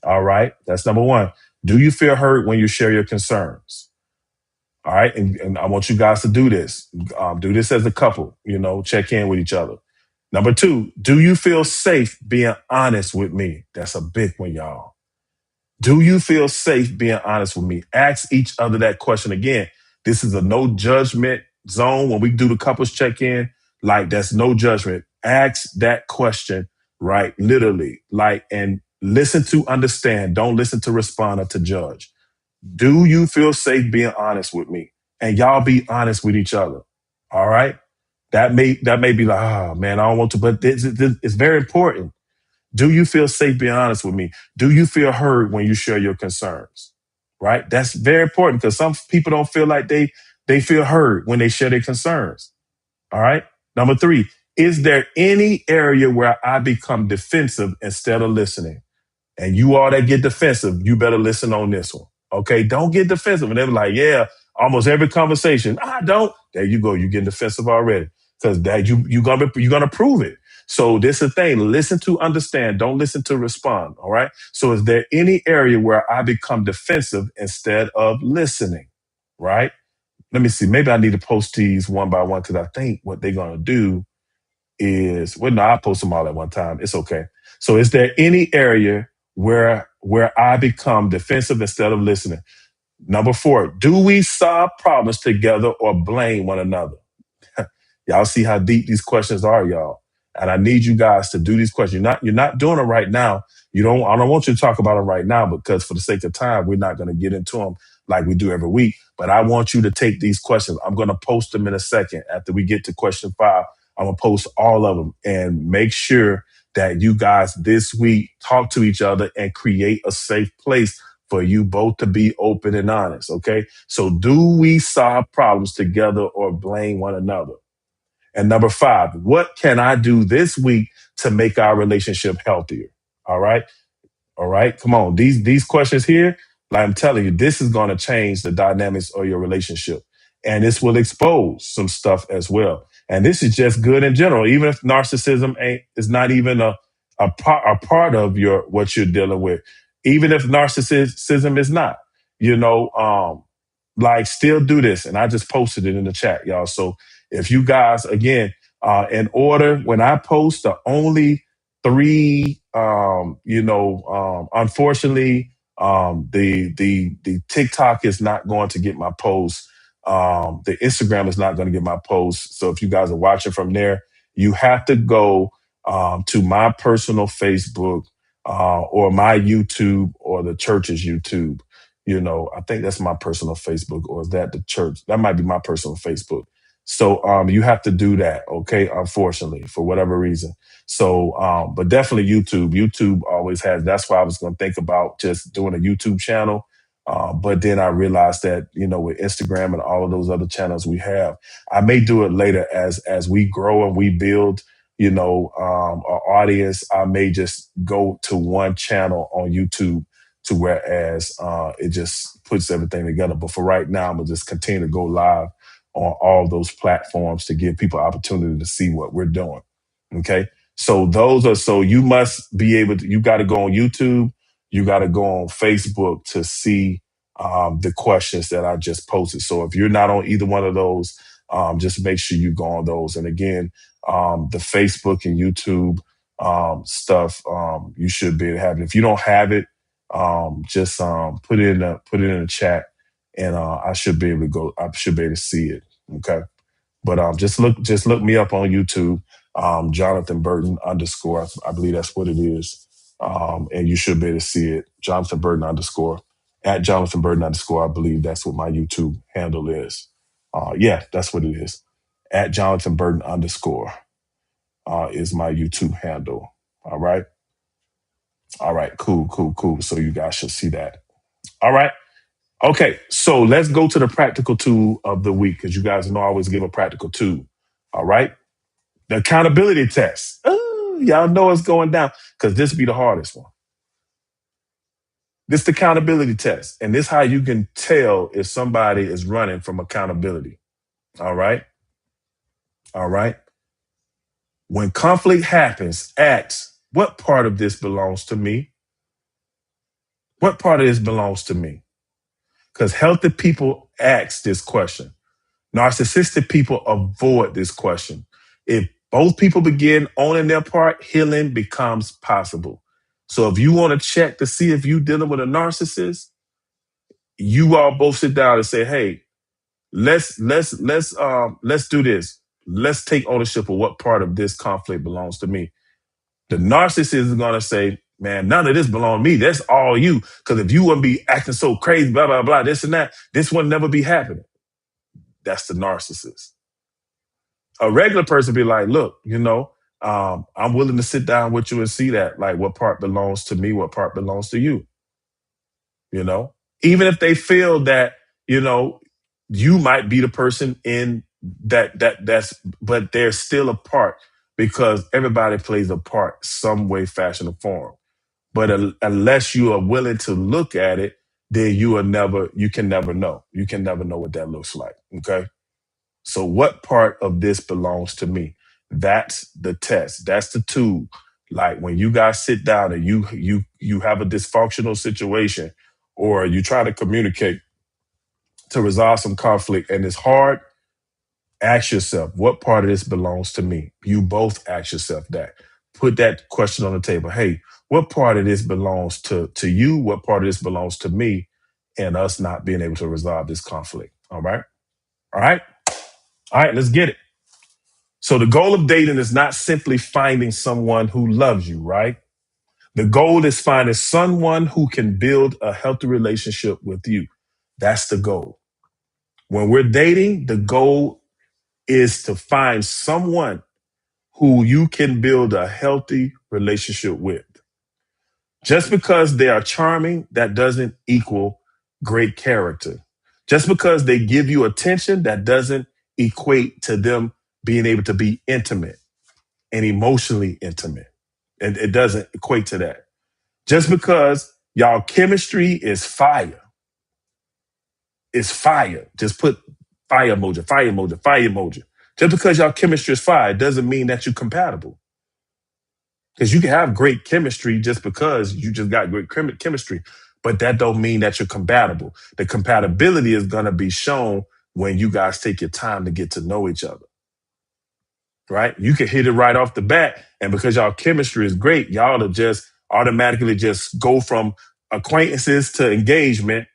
All right. That's number 1. Do you feel heard when you share your concerns? All right. And I want you guys to do this. Do this as a couple, check in with each other. Number 2, do you feel safe being honest with me? That's a big one, y'all. Do you feel safe being honest with me? Ask each other that question again. This is a no judgment zone. When we do the couples check in, like that's no judgment. Ask that question, right? Literally, and listen to understand. Don't listen to respond or to judge. Do you feel safe being honest with me? And y'all be honest with each other. All right. That may be like, oh man, I don't want to, but it's very important. Do you feel safe being honest with me? Do you feel heard when you share your concerns? Right? That's very important because some people don't feel like they feel heard when they share their concerns. All right. Number 3, is there any area where I become defensive instead of listening? And you all that get defensive, you better listen on this one. Okay. Don't get defensive. And they're like, yeah, almost every conversation. I don't. There you go. You're getting defensive already because that you're gonna prove it. So this is the thing. Listen to understand. Don't listen to respond. All right. So is there any area where I become defensive instead of listening? Right. Let me see. Maybe I need to post these one by one because I think what they're going to do is, well, no, I'll post them all at one time. It's okay. So is there any area where I become defensive instead of listening? Number 4, do we solve problems together or blame one another? Y'all see how deep these questions are, y'all. And I need you guys to do these questions. You're not doing them right now. I don't want you to talk about them right now because for the sake of time, we're not going to get into them like we do every week. But I want you to take these questions. I'm going to post them in a second. After we get to question 5, I'm going to post all of them and make sure that you guys this week talk to each other and create a safe place for you both to be open and honest. Okay. So do we solve problems together or blame one another? And number 5, what can I do this week to make our relationship healthier? All right. All right. Come on. These questions here, like I'm telling you, this is going to change the dynamics of your relationship. And this will expose some stuff as well. And this is just good in general. Even if narcissism is not even a part of what you're dealing with. Even if narcissism is not, like still do this. And I just posted it in the chat, y'all. So if you guys, again, in order, when I post the only 3, unfortunately, the TikTok is not going to get my post. The Instagram is not going to get my post. So if you guys are watching from there, you have to go to my personal Facebook or my YouTube or the church's YouTube. I think that's my personal Facebook, or is that the church? That might be my personal Facebook. So you have to do that, okay? Unfortunately, for whatever reason. So, but definitely YouTube. YouTube always has. That's why I was going to think about just doing a YouTube channel. But then I realized that with Instagram and all of those other channels we have, I may do it later as we grow and we build. Our audience. I may just go to one channel on YouTube to whereas it just puts everything together. But for right now, I'm gonna just continue to go live on all those platforms to give people opportunity to see what we're doing. Okay. So you must be able to, you got to go on YouTube. You got to go on Facebook to see the questions that I just posted. So if you're not on either one of those, just make sure you go on those. And again, the Facebook and YouTube stuff, you should be able to have it. If you don't have it, just put it in the chat, and I should be able to go. I should be able to see it. Okay, but just look me up on YouTube, Jonathan Burton underscore. I believe that's what it is, and you should be able to see it. Jonathan Burton underscore at Jonathan Burton underscore. I believe that's what my YouTube handle is. Yeah, that's what it is. At Jonathan Burton underscore is my YouTube handle. All right. All right. Cool. Cool. Cool. So you guys should see that. All right. Okay. So let's go to the practical tool of the week because you guys know I always give a practical tool. All right. The accountability test. Ooh, y'all know it's going down because this be the hardest one. This the accountability test. And this how you can tell if somebody is running from accountability. All right. All right. When conflict happens, ask, what part of this belongs to me? What part of this belongs to me? Because healthy people ask this question. Narcissistic people avoid this question. If both people begin owning their part, healing becomes possible. So if you want to check to see if you're dealing with a narcissist, you all both sit down and say, hey, let's do this. Let's take ownership of what part of this conflict belongs to me. The narcissist is going to say, man, none of this belongs to me. That's all you. Because if you wouldn't be acting so crazy, blah, blah, blah, this and that, this would never be happening. That's the narcissist. A regular person be like, look, I'm willing to sit down with you and see that, like what part belongs to me, what part belongs to you. Even if they feel that, you might be the person in but there's still a part because everybody plays a part some way, fashion, or form. But unless you are willing to look at it, then you can never know. You can never know what that looks like. Okay. So what part of this belongs to me? That's the test. That's the tool. Like when you guys sit down and you have a dysfunctional situation, or you try to communicate to resolve some conflict and it's hard, ask yourself, what part of this belongs to me? You both ask yourself that. Put that question on the table. Hey, what part of this belongs to you? What part of this belongs to me? And us not being able to resolve this conflict. All right. All right. All right. Let's get it. So the goal of dating is not simply finding someone who loves you, right? The goal is finding someone who can build a healthy relationship with you. That's the goal. When we're dating, the goal is to find someone who you can build a healthy relationship with. Just because they are charming, that doesn't equal great character. Just because they give you attention, that doesn't equate to them being able to be intimate and emotionally intimate. And it doesn't equate to that. Just because y'all chemistry is fire, it's fire. Just put fire emoji, fire emoji, fire emoji. Just because y'all chemistry is fire doesn't mean that you're compatible. Because you can have great chemistry just because you just got great chemistry, but that don't mean that you're compatible. The compatibility is going to be shown when you guys take your time to get to know each other. Right? You can hit it right off the bat. And because y'all chemistry is great, y'all will just automatically just go from acquaintances to engagement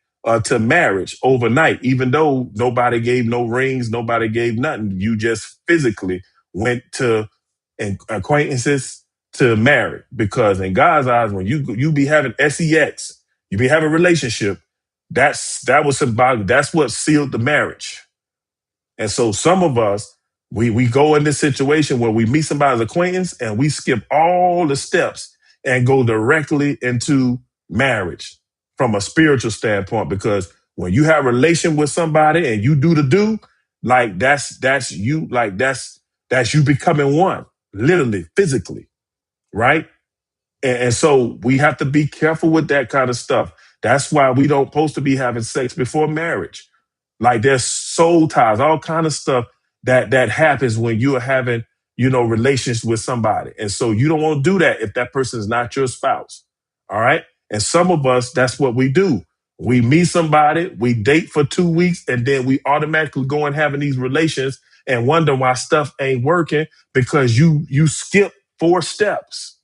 to marriage overnight, even though nobody gave no rings, nobody gave nothing. You just physically went to acquaintances to marriage, because in God's eyes, when you be having sex, you be having a relationship, that was symbolic. That's what sealed the marriage. And so some of us, we go in this situation where we meet somebody's acquaintance and we skip all the steps and go directly into marriage from a spiritual standpoint. Because when you have a relation with somebody and you do the do, like that's you, like that's you becoming one, literally, physically, right? And so we have to be careful with that kind of stuff. That's why we don't supposed to be having sex before marriage. Like there's soul ties, all kind of stuff that happens when you are having, relations with somebody. And so you don't want to do that if that person is not your spouse. All right. And some of us, that's what we do. We meet somebody, we date for 2 weeks, and then we automatically go and having these relations and wonder why stuff ain't working, because you skip 4 steps.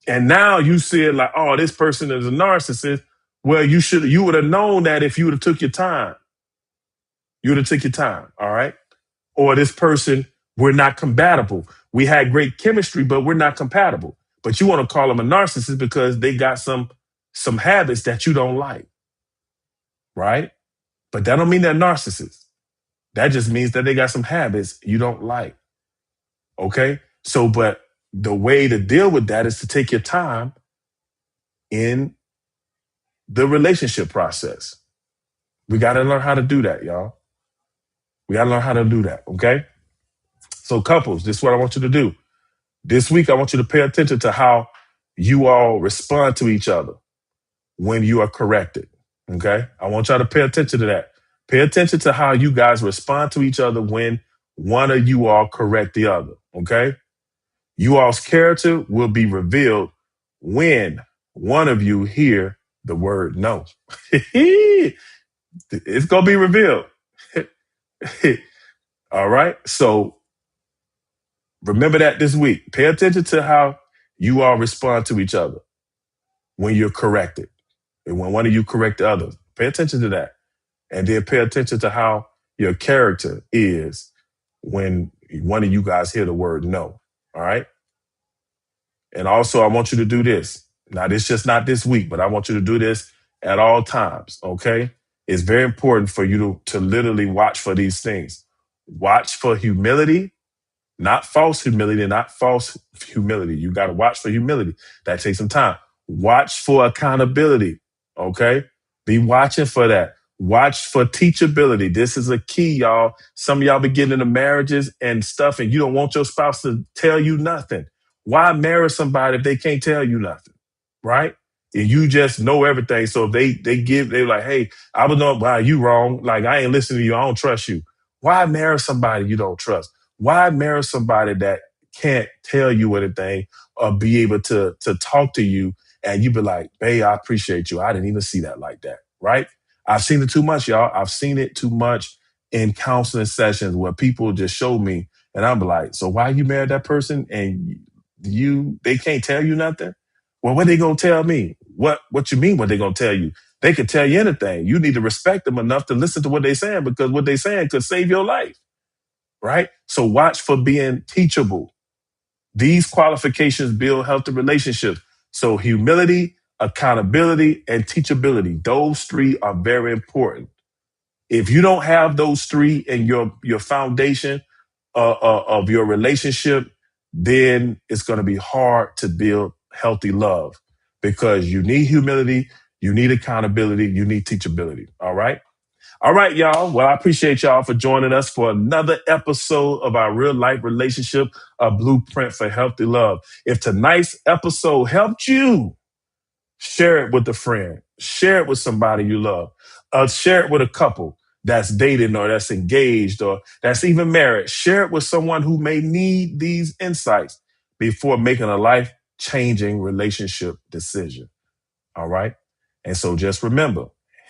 And now you see it like, oh, this person is a narcissist. Well, you would have known that if you would have took your time. You would have took your time, all right? Or this person, we're not compatible. We had great chemistry, but we're not compatible. But you want to call them a narcissist because they got some habits that you don't like, right? But that don't mean they're narcissists. That just means that they got some habits you don't like, okay? So, but the way to deal with that is to take your time in the relationship process. We got to learn how to do that, y'all. We got to learn how to do that, okay? So couples, this is what I want you to do. This week, I want you to pay attention to how you all respond to each other when you are corrected, okay? I want y'all to pay attention to that. Pay attention to how you guys respond to each other when one of you all correct the other, okay? You all's character will be revealed when one of you hear the word no. It's going to be revealed. All right? So remember that this week. Pay attention to how you all respond to each other when you're corrected. And when one of you correct the other. Pay attention to that. And then pay attention to how your character is when one of you guys hear the word no. All right? And also, I want you to do this. Now, this is just not this week, but I want you to do this at all times, okay? It's very important for you to literally watch for these things. Watch for humility, not false humility, not false humility. You got to watch for humility. That takes some time. Watch for accountability, okay? Be watching for that. Watch for teachability. This is a key, y'all. Some of y'all be getting into marriages and stuff, and you don't want your spouse to tell you nothing. Why marry somebody if they can't tell you nothing, right? And you just know everything. So if they're like, hey, I was know, wow, you wrong. Like, I ain't listening to you. I don't trust you. Why marry somebody you don't trust? Why marry somebody that can't tell you anything or be able to talk to you and you be like, "Hey, I appreciate you. I didn't even see that like that." Right? I've seen it too much, y'all. I've seen it too much in counseling sessions where people just show me, and I'm like, "So why you married that person and they can't tell you nothing?" Well, what they gonna tell me? What you mean? What they gonna tell you? They could tell you anything. You need to respect them enough to listen to what they're saying because what they're saying could save your life, right? So watch for being teachable. These qualifications build healthy relationships. So humility, accountability, and teachability. Those three are very important. If you don't have those three in your foundation of your relationship, then it's going to be hard to build healthy love because you need humility, you need accountability, you need teachability. All right. All right, y'all. Well, I appreciate y'all for joining us for another episode of our real life relationship, a blueprint for healthy love. If tonight's episode helped you, share it with a friend, share it with somebody you love, share it with a couple that's dating or that's engaged or that's even married. Share it with someone who may need these insights before making a life changing relationship decision. All right. And so just remember,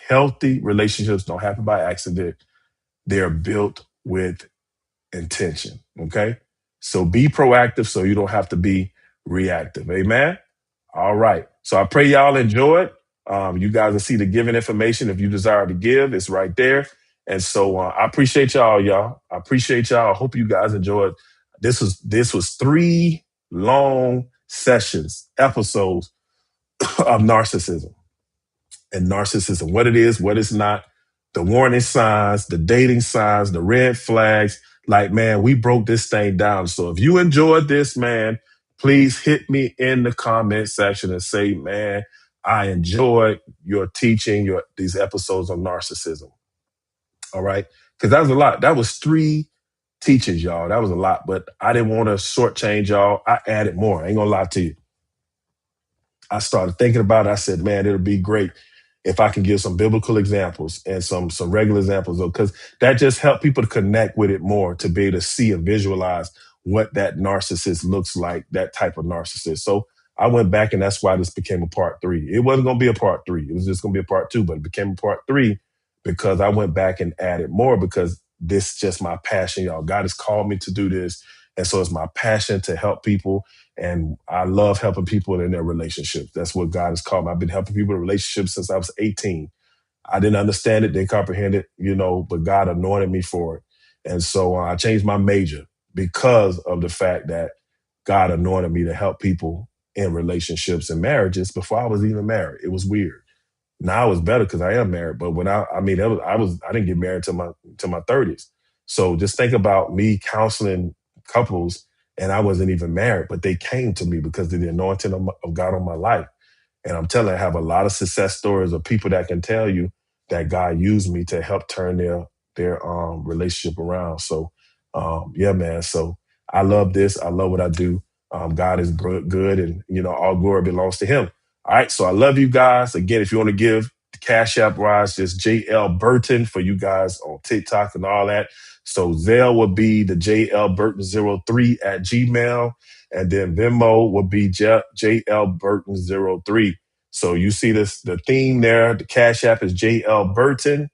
healthy relationships don't happen by accident. They're built with intention. Okay. So be proactive so you don't have to be reactive. Amen. All right. So I pray y'all enjoyed. You guys will see the giving information if you desire to give. It's right there. And so I appreciate y'all. I appreciate y'all. I hope you guys enjoyed. This was 3 long sessions, episodes of narcissism what it is, what it's not, the warning signs, the dating signs, the red flags. Like, man, we broke this thing down. So if you enjoyed this, man, please hit me in the comment section and say, man, I enjoyed your teaching, these episodes on narcissism. All right. Because that was a lot. That was 3 teachings, y'all. That was a lot, but I didn't want to shortchange y'all. I added more. I ain't gonna lie to you. I started thinking about it. I said, man, it'll be great if I can give some biblical examples and some regular examples, because that just helped people to connect with it more, to be able to see and visualize what that narcissist looks like, that type of narcissist. So I went back, and that's why this became a part 3. It wasn't going to be a part 3. It was just going to be a part 2, but it became a part 3 because I went back and added more, because this is just my passion, y'all. God has called me to do this. And so it's my passion to help people. And I love helping people in their relationships. That's what God has called me. I've been helping people in relationships since I was 18. I didn't understand it, didn't comprehend it, but God anointed me for it. And so I changed my major because of the fact that God anointed me to help people in relationships and marriages before I was even married. It was weird. Now it's better because I am married. But when I didn't get married till my 30s. So just think about me counseling couples, and I wasn't even married, but they came to me because of the anointing of God on my life. And I'm telling you, I have a lot of success stories of people that can tell you that God used me to help turn their relationship around. So yeah, man. So I love this. I love what I do. God is good, and all glory belongs to Him. All right. So I love you guys. Again, if you want to give the Cash App wise, just JLBurton for you guys on TikTok and all that. So Zelle will be the JLBurton03 at Gmail. And then Venmo will be JLBurton03. So you see the theme there. The Cash App is JLBurton.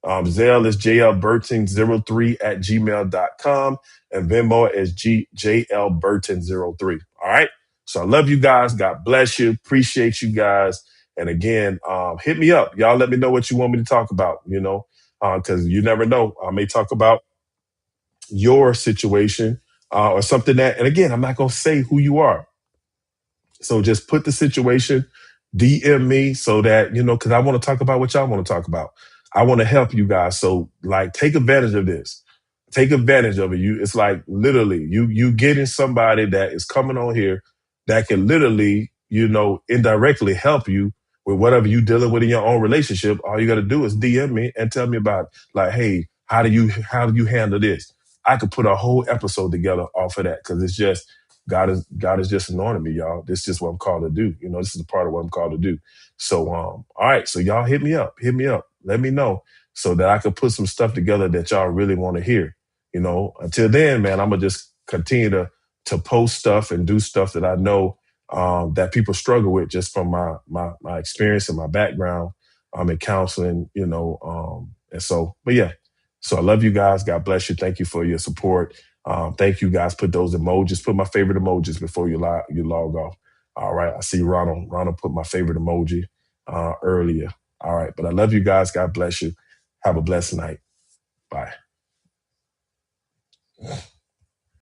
Zelle is JLBurton03 at gmail.com. And Venmo is JLBurton03. All right. So I love you guys. God bless you. Appreciate you guys. And again, hit me up. Y'all let me know what you want me to talk about, because you never know. I may talk about your situation or something and again, I'm not going to say who you are. So just put the situation, DM me so that, because I want to talk about what y'all want to talk about. I want to help you guys. So take advantage of this. Take advantage of it. It's like literally you getting somebody that is coming on here that can literally, indirectly help you with whatever you dealing with in your own relationship. All you got to do is DM me and tell me about it. Like, hey, how do you handle this? I could put a whole episode together off of that, because it's just God is just anointing me, y'all. This is just what I'm called to do. This is a part of what I'm called to do. So, all right. So y'all hit me up. Let me know so that I can put some stuff together that y'all really want to hear. until then, man, I'm gonna just continue to post stuff and do stuff that I know that people struggle with just from my experience and my background in counseling, and so, but yeah. So I love you guys. God bless you. Thank you for your support. Thank you guys. Put those emojis. Put my favorite emojis before you log off. All right. I see Ronald. Ronald put my favorite emoji earlier. All right. But I love you guys. God bless you. Have a blessed night. Bye.